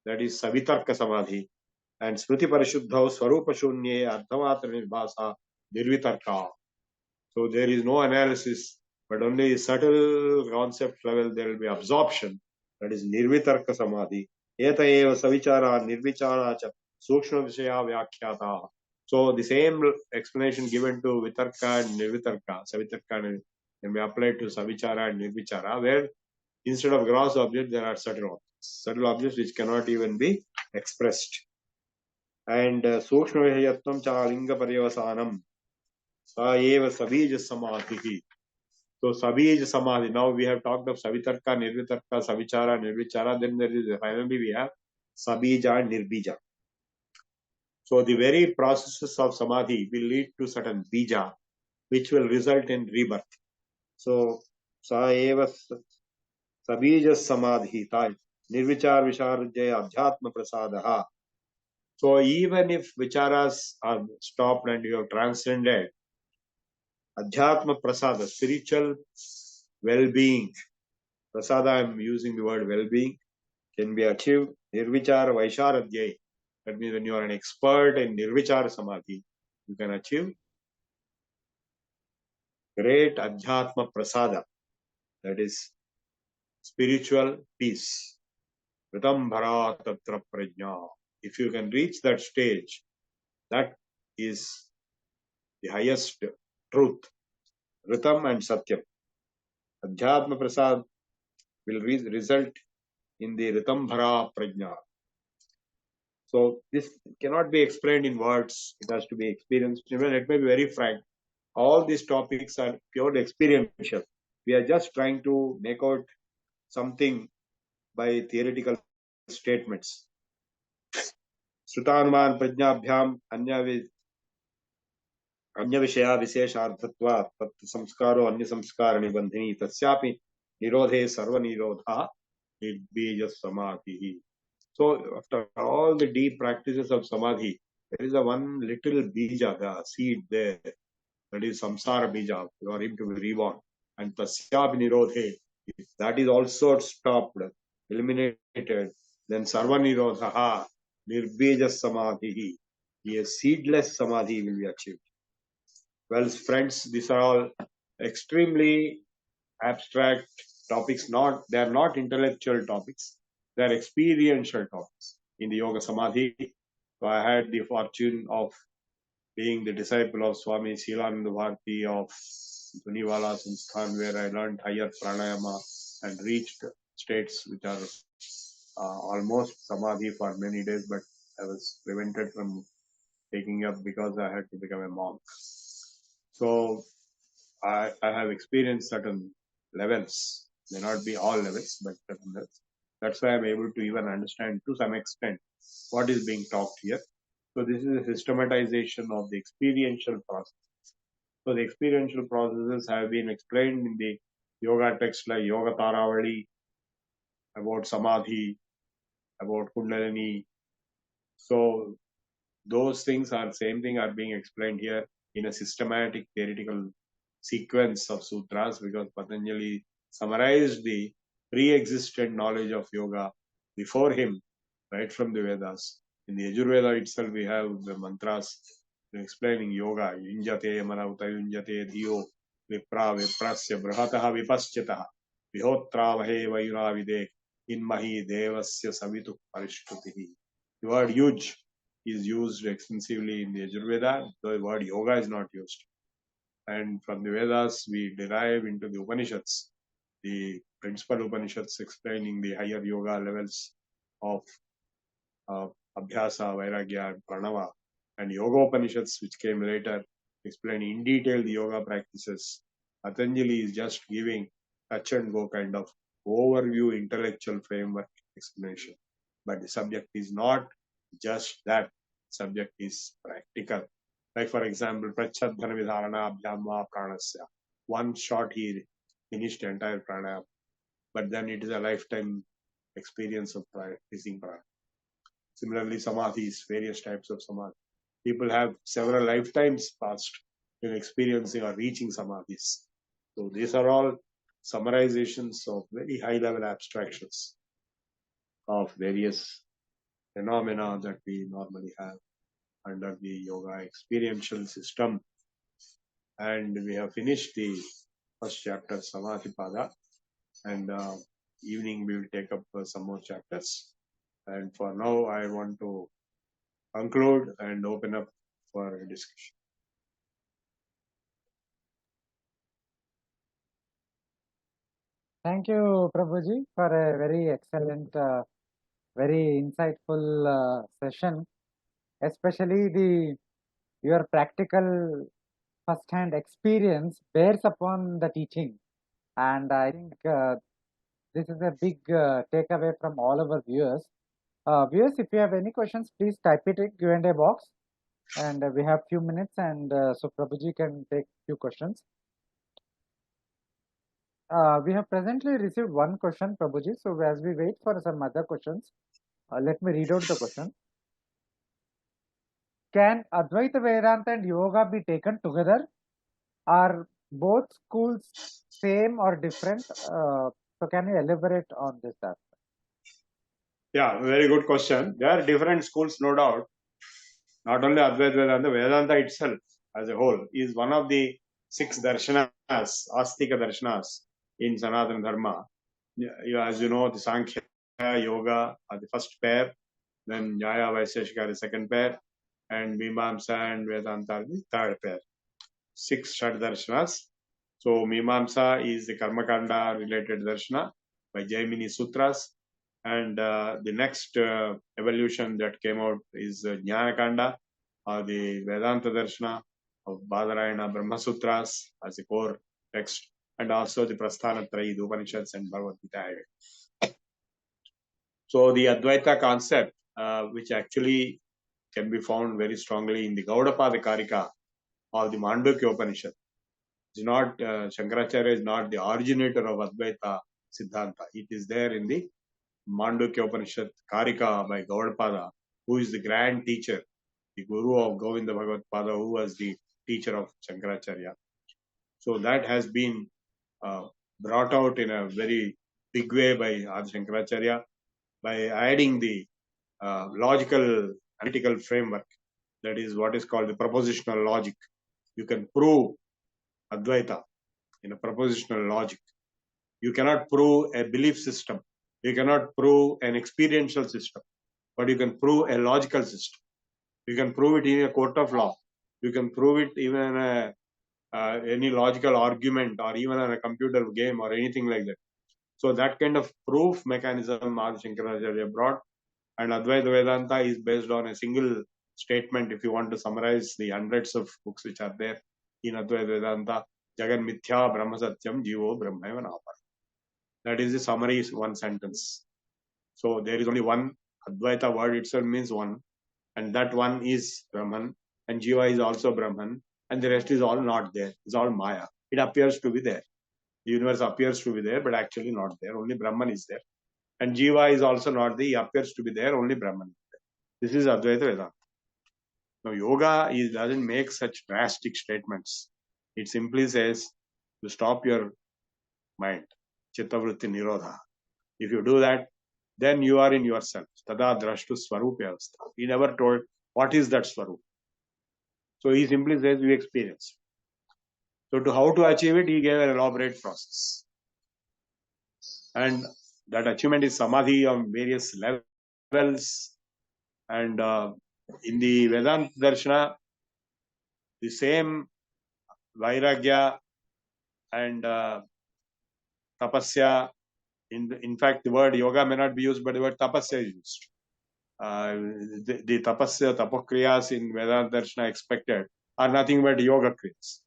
that is Savitarka Samadhi, and Smriti Parishuddha Swarupa Shunye Ardhamatra Nirbhasa Nirvitarka. So there is no analysis, but only subtle concept level there will be absorption. That is Nirvitarka Samadhi. Eta eva savichara nirvichara cha sukshma vishaya vyakhyata. So the same explanation given to Vitarka and Nirvitarka, Savitarka can be applied to Savichara and Nirvichara, where instead of gross objects, there are subtle objects which cannot even be expressed. And Sukshma Vishayatvam cha linga paryavasanam sa eva sabija samadhi. So Sabij Samadhi. Now we have talked of Savitarka, Nirvitarka, Savichara, Nirvichara. Then there is finally we have Sabija and Nirbija. So the very processes of Samadhi will lead to certain bija, which will result in rebirth. So Sa eva Sabija Samadhi Nirvichar Visharjaya Adhyatma Prasadaha. So even if vicharas are stopped and you have transcended, Adhyatma Prasada, spiritual well-being, Prasada, I am using the word well-being, can be achieved. Nirvichara Vaisharadhyai. That means when you are an expert in Nirvichara Samadhi, you can achieve great Adhyatma Prasada. That is spiritual peace. Ritambhara Tatra Prajna. If you can reach that stage, that is the highest truth. Ritam and Satyam. Adhyatma Prasad will result in the Ritambhara Prajna. So this cannot be explained in words. It has to be experienced. Let me be very frank. All these topics are purely experiential. We are just trying to make out something by theoretical statements. Sutanuman prajnabhyam anya vishaya vishesharthatva tat samskaro anya samskara nibandhini tasyapi nirodhe sarva nirodha nirbija samadhi. So after all the deep practices of Samadhi, there is a one little bija, the seed there, that is samsara bija, for him to be reborn. And tasya nirodhe, if that is also stopped, eliminated, then sarva nirodha, nirbija samadhi, a seedless samadhi will be achieved. Well, friends, these are all extremely abstract topics. They are not intellectual topics. They are experiential topics in the Yoga Samadhi. So I had the fortune of being the disciple of Swami Silananda Bharti of Duniwala Sansthan, where I learned higher pranayama and reached states which are almost Samadhi for many days, but I was prevented from taking up because I had to become a monk. So I have experienced certain levels, may not be all levels, but certain levels. That's why I'm able to even understand to some extent what is being taught here. So this is a systematization of the experiential process. So the experiential processes have been explained in the yoga text like Yoga Taravali, about Samadhi, about Kundalini. So those things are same thing are being explained here in a systematic theoretical sequence of sutras, because Patanjali summarized the pre-existent knowledge of yoga before him, right from the Vedas. In the Yajurveda itself, we have the mantras explaining yoga. Yunjate manavta yunjate dhiyo vipra viprasya brahataha vipaschataha vihotra vahe vayuravide inmahi devasya savitu parishtutihi. The word yuj is used extensively in the Yajurveda. The word yoga is not used. And from the Vedas, we derive into the Upanishads, the principal Upanishads explaining the higher yoga levels of Abhyasa, Vairagya, and Pranava, and Yoga Upanishads, which came later, explaining in detail the yoga practices. Patanjali is just giving touch and go kind of overview, intellectual framework explanation. But the subject is not just that. Subject is practical. Like for example, Prachadhana Vidharana Abhyama Pranasya. One shot he finished the entire pranayama, but then it is a lifetime experience of practicing pranayama. Similarly, samadhis, various types of samadhi. People have several lifetimes passed in experiencing or reaching samadhis. So these are all summarizations of very high level abstractions of various phenomena that we normally have under the yoga experiential system. And we have finished the first chapter, Samadhi Pada, and evening we will take up some more chapters. And for now, I want to conclude and open up for discussion. Thank you, Prabhuji, for a very excellent, very insightful session, especially your practical first-hand experience bears upon the teaching. And I think this is a big takeaway from all our viewers. Viewers, if you have any questions, please type it in Q&A box. And we have few minutes, and so Prabhuji can take few questions. We have presently received one question, Prabhuji. So as we wait for some other questions, let me read out the question. Can Advaita Vedanta and Yoga be taken together? Are both schools same or different? So can you elaborate on this aspect? Yeah, very good question. There are different schools, no doubt. Not only Advaita Vedanta, Vedanta itself as a whole is one of the 6 darshanas, Astika darshanas in Sanatana Dharma. As you know, the Sankhya, Yoga are the first pair, then Nyaya, Vaisheshika are the second pair, and Mimamsa and Vedanta are the third pair. 6 Shad darshanas. So Mimamsa is the Karmakanda related darshana by Jaimini Sutras, and the next evolution that came out is Jnanakanda, or the Vedanta darshana of Badarayana Brahma Sutras as a core text, and also the Prasthanatrayi, the Upanishads and Bhagavad Gita. So the Advaita concept, which actually can be found very strongly in the Gaudapada Karika or the Mandukya Upanishad. It's not, Shankaracharya is not the originator of Advaita Siddhanta. It is there in the Mandukya Upanishad Karika by Gaudapada, who is the grand teacher, the guru of Govinda Bhagavad Pada, who was the teacher of Shankaracharya. So that has been brought out in a very big way by Adi Shankaracharya by adding the logical analytical framework, that is what is called the propositional logic. You can prove Advaita in a propositional logic. You cannot prove a belief system. You cannot prove an experiential system, but you can prove a logical system. You can prove it in a court of law. You can prove it even in any logical argument, or even in a computer game or anything like that. So that kind of proof mechanism Adi Shankaracharya brought, and Advaita Vedanta is based on a single statement, if you want to summarize the hundreds of books which are there in Advaita Vedanta, Jagan Mithya Brahma Satyam Jivo Brahmaiva Napa. That is the summary, one sentence. So there is only one. Advaita word itself means one, and that one is Brahman, and Jiva is also Brahman, and the rest is all not there. It's all Maya. It appears to be there. The universe appears to be there, but actually not there. Only Brahman is there. And Jiva is also not there. He appears to be there, only Brahman is there. This is Advaita Vedanta. Now, yoga doesn't make such drastic statements. It simply says to stop your mind. Chitta vritti nirodha. If you do that, then you are in yourself. Tada drashtu swarupyavastha. He never told what is that swarup. So he simply says you experience. So to how to achieve it, he gave an elaborate process. And that achievement is Samadhi on various levels. And in the Vedanta Darshana, the same Vairagya and Tapasya, in fact, the word yoga may not be used, but the word Tapasya is used. The Tapasya, Tapakriyas in Vedanta Darshana expected are nothing but yoga kriyas.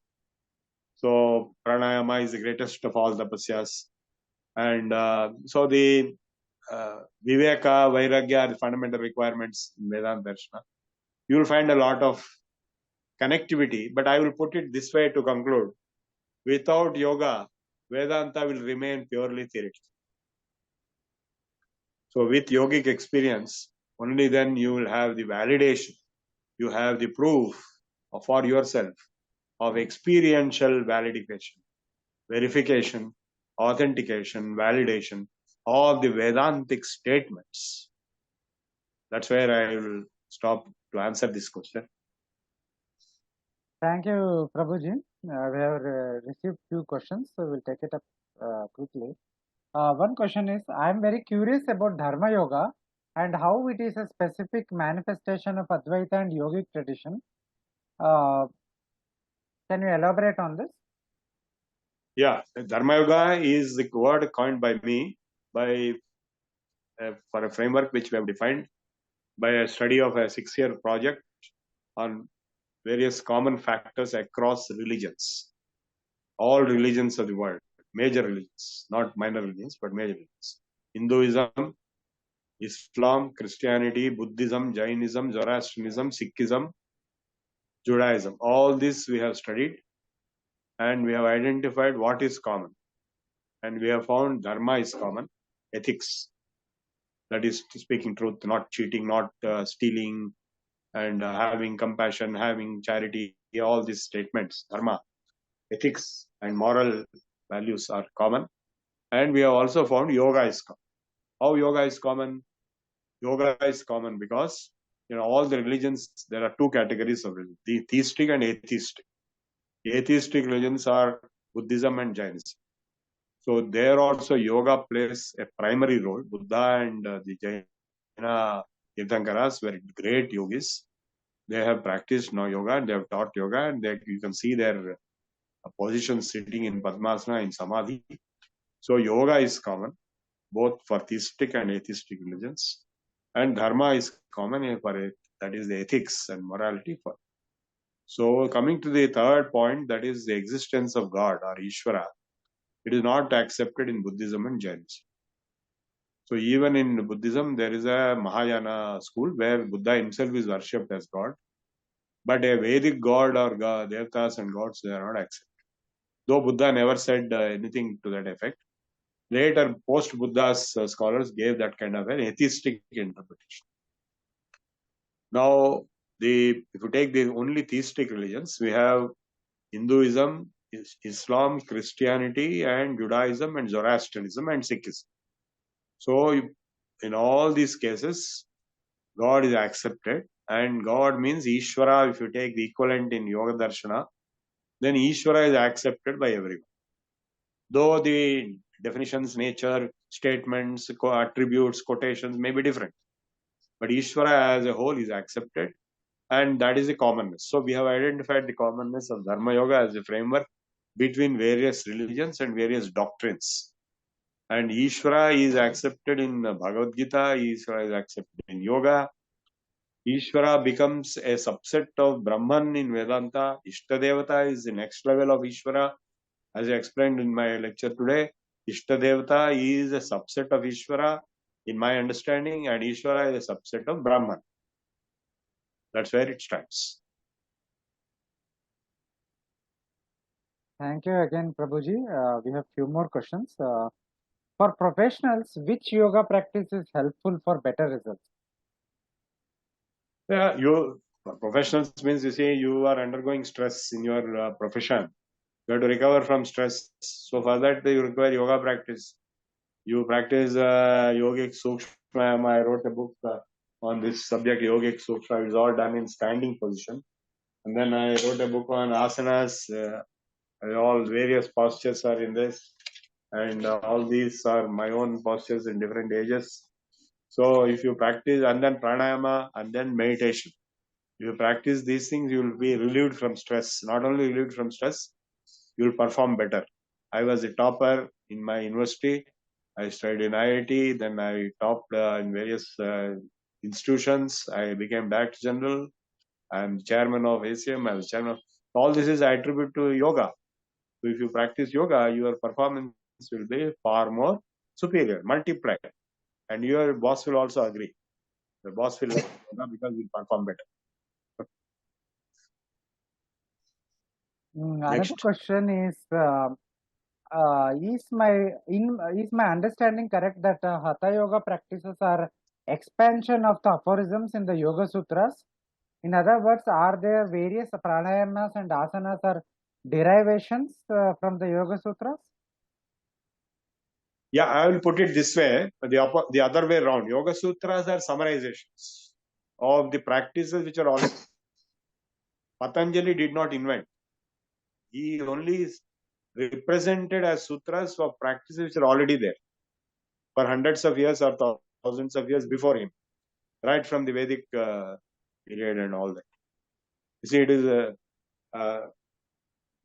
So pranayama is the greatest of all tapasyas. And so the Viveka, Vairagya are the fundamental requirements in Vedanta Darshana. You will find a lot of connectivity, but I will put it this way to conclude. Without yoga, Vedanta will remain purely theoretical. So with yogic experience, only then you will have the validation, you have the proof for yourself of experiential verification, authentication, validation of the Vedantic statements. That's where I will stop to answer this question. Thank you, Prabhuji. We have received few questions, so we'll take it up quickly. One question is, I am very curious about Dharma Yoga and how it is a specific manifestation of Advaita and yogic tradition. Can you elaborate on this? Yeah, Dharma Yoga is the word coined by me for a framework which we have defined by a study of a 6-year project on various common factors across religions, all religions of the world, major religions, not minor religions, but major religions. Hinduism, Islam, Christianity, Buddhism, Jainism, Zoroastrianism, Sikhism, Judaism. All this we have studied and we have identified what is common. And we have found Dharma is common, ethics, that is speaking truth, not cheating, not stealing, and having compassion, having charity, all these statements, Dharma, ethics and moral values are common. And we have also found yoga is common. How yoga is common? Yoga is common because all the religions, there are two categories of religion, the theistic and atheistic. The atheistic religions are Buddhism and Jainism. So there also yoga plays a primary role. Buddha and the Jaina Tirthankaras were great yogis. They have practiced yoga and they have taught yoga, and you can see their position sitting in Padmasana, in Samadhi. So yoga is common both for theistic and atheistic religions, and Dharma is common for it, that is the ethics and morality. So coming to the third point, that is the existence of God or Ishvara, it is not accepted in Buddhism and Jainism. So even in Buddhism, there is a Mahayana school where Buddha himself is worshipped as God. But a Vedic god or Devatas and gods, they are not accepted. Though Buddha never said anything to that effect. Later, post-Buddha's scholars gave that kind of an atheistic interpretation. Now, if you take the only theistic religions, we have Hinduism, Islam, Christianity, and Judaism, and Zoroastrianism, and Sikhism. So, in all these cases, God is accepted, and God means Ishvara. If you take the equivalent in Yoga Darshana, then Ishvara is accepted by everyone. Though the definitions, nature, statements, attributes, quotations may be different, but Ishvara as a whole is accepted, and that is the commonness. So we have identified the commonness of Dharma Yoga as a framework between various religions and various doctrines. And Ishvara is accepted in Bhagavad Gita, Ishvara is accepted in yoga, Ishvara becomes a subset of Brahman in Vedanta. Ishtadevata is the next level of Ishvara. As I explained in my lecture today, Ishtadevata is a subset of Ishvara in my understanding, and Ishvara is a subset of Brahman. That's where it starts. Thank you again, Prabhuji. We have few more questions. For professionals, which yoga practice is helpful for better results? Yeah, professionals means you say you are undergoing stress in your profession. You have to recover from stress. So for that you require yoga practice. You practice yogic sukshma. I wrote a book on this subject, yogic sukshma. It's all done in standing position. And then I wrote a book on asanas. All various postures are in this, and all these are my own postures in different ages. So if you practice, and then pranayama, and then meditation, if you practice these things, you will be relieved from stress. Not only relieved from stress, you will perform better. I was a topper in my university. I studied in IIT, then I topped in various institutions. I became Director General. I am chairman of ACM. I was chairman of all this is I attribute to yoga. So if you practice yoga, your performance will be far more superior, multiplied. And your boss will also agree. The boss will like yoga because you perform better. Another Next. question is my understanding correct that Hatha Yoga practices are expansion of the aphorisms in the Yoga Sutras? In other words, are there various pranayamas and asanas or derivations from the Yoga Sutras? Yeah, I will put it this way, the other way around. Yoga Sutras are summarizations of the practices which are already. Patanjali did not invent. He only represented as sutras of practices which are already there for hundreds of years or thousands of years before him, right from the Vedic period and all that. You see, it is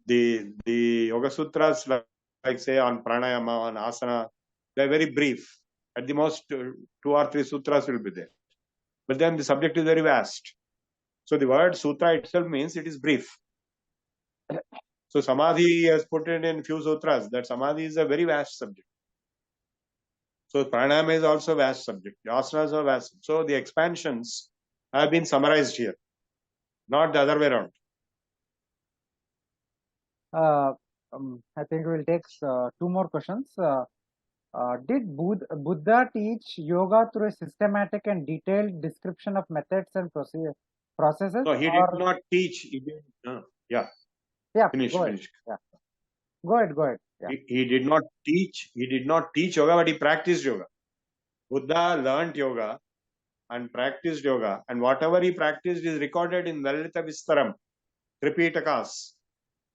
the Yoga Sutras, like say on pranayama, on asana, they are very brief. At the most, 2 or 3 sutras will be there. But then the subject is very vast. So the word sutra itself means it is brief. So Samadhi has put it in few sutras. That Samadhi is a very vast subject. So pranayama is also a vast subject. The asanas are vast. So the expansions have been summarized here, not the other way around. I think we'll take 2 more questions. Did Buddha teach yoga through a systematic and detailed description of methods and processes? No, he did not teach. He did, yeah. Yeah, Finish. Yeah. Go ahead. Yeah. He did not teach. He did not teach yoga, but he practiced yoga. Buddha learnt yoga and practiced yoga, and whatever he practiced is recorded in Lalita Vistaram, Tripitakas.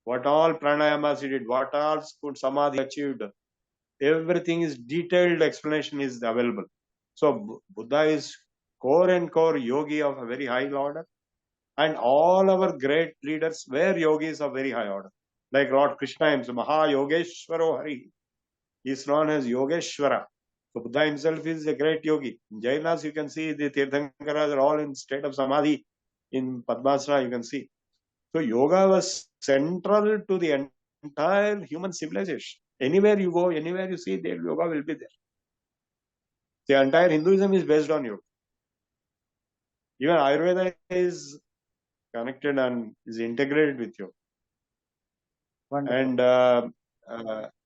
What all pranayamas he did, what all samadhi achieved, everything is detailed explanation is available. So Buddha is core and core yogi of a very high order, and all our great leaders were yogis of very high order. Like Lord Krishna himself, Maha Yogeshwaro Hari, he is known as Yogeshwara. So Buddha himself is a great yogi. In Jainas, you can see the Tirthankaras are all in state of Samadhi. In Padmasana, you can see. So yoga was central to the entire human civilization. Anywhere you go, anywhere you see, there yoga will be there. The entire Hinduism is based on yoga. Even Ayurveda is connected and is integrated with yoga. Wonderful. And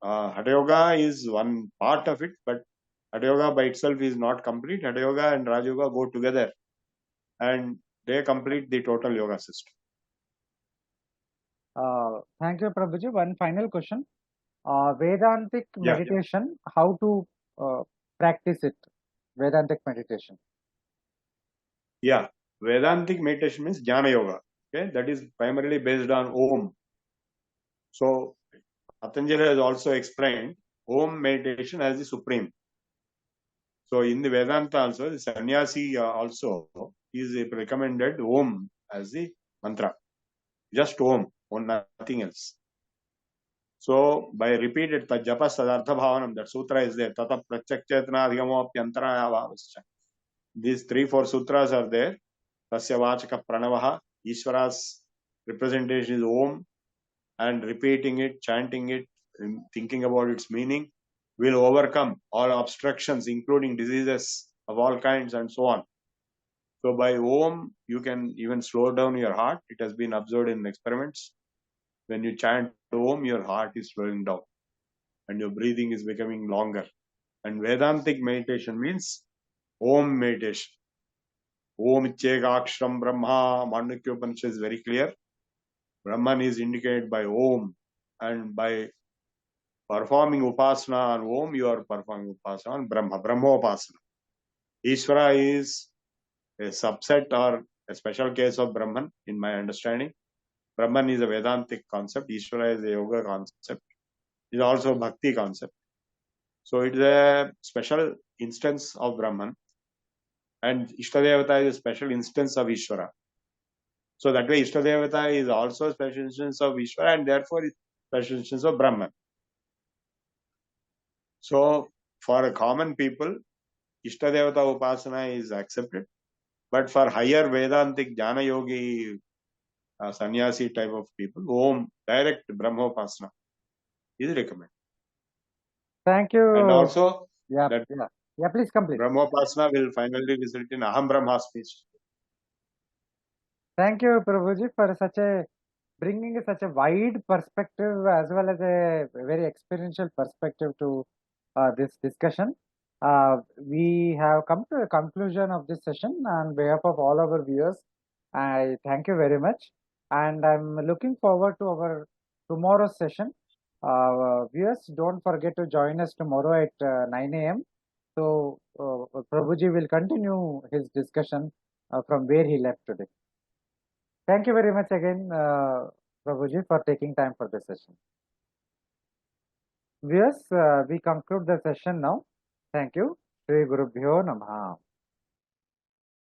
Hatha Yoga is one part of it, but Hatha Yoga by itself is not complete. Hatha Yoga and Raja Yoga go together and they complete the total yoga system. Thank you, Prabhuji. One final question. Vedantic meditation, how to practice it? Vedantic meditation. Yeah, Vedantic meditation means Jnana Yoga. Okay, that is primarily based on Om. So Patanjali has also explained Om meditation as the supreme. So in the Vedanta also, the sannyasi also is recommended Om as the mantra. Just Om, nothing else. So by repeated Tajapa Sadartha Bhavanam, that sutra is there. Tata Prachak Chetana Adhigamo Apyantaraya Bhavascha. These 3-4 sutras are there. Tasya vachaka pranavaha. Ishvara's representation is Om, and repeating it, chanting it, thinking about its meaning will overcome all obstructions, including diseases of all kinds and so on. So by Om, you can even slow down your heart. It has been observed in experiments. When you chant Om, your heart is slowing down and your breathing is becoming longer. And Vedantic meditation means Om meditation. Om Ichekakshram Brahma. Mandukya Upanishad is very clear. Brahman is indicated by Om, and by performing upasana on Om, you are performing upasana on Brahma, Brahmopasana. Ishvara is a subset or a special case of Brahman, in my understanding. Brahman is a Vedantic concept. Ishvara is a yoga concept. It is also a bhakti concept. So it is a special instance of Brahman, and Ishtadevata is a special instance of Ishvara. So that way Ishtadevata is also a special instance of Ishvara, and therefore it's a special instance of Brahman. So for a common people, Ishtadevata Upasana is accepted. But for higher Vedantic Jnana Yogi, sannyasi type of people, Om, direct Brahmopasana is recommended. Thank you. And also, Yeah, that yeah, yeah. Please complete. Brahmopasana will finally result in Aham Brahmasmi. Thank you, Prabhuji, for bringing such a wide perspective as well as a very experiential perspective to this discussion. We have come to a conclusion of this session. On behalf of all our viewers, I thank you very much, and I'm looking forward to our tomorrow's session. Viewers, don't forget to join us tomorrow at 9 a.m. So Prabhuji will continue his discussion from where he left today. Thank you very much again, Prabhuji, for taking time for the session. Viewers, we conclude the session now. Thank you. Shri Gurubhyo Namaha.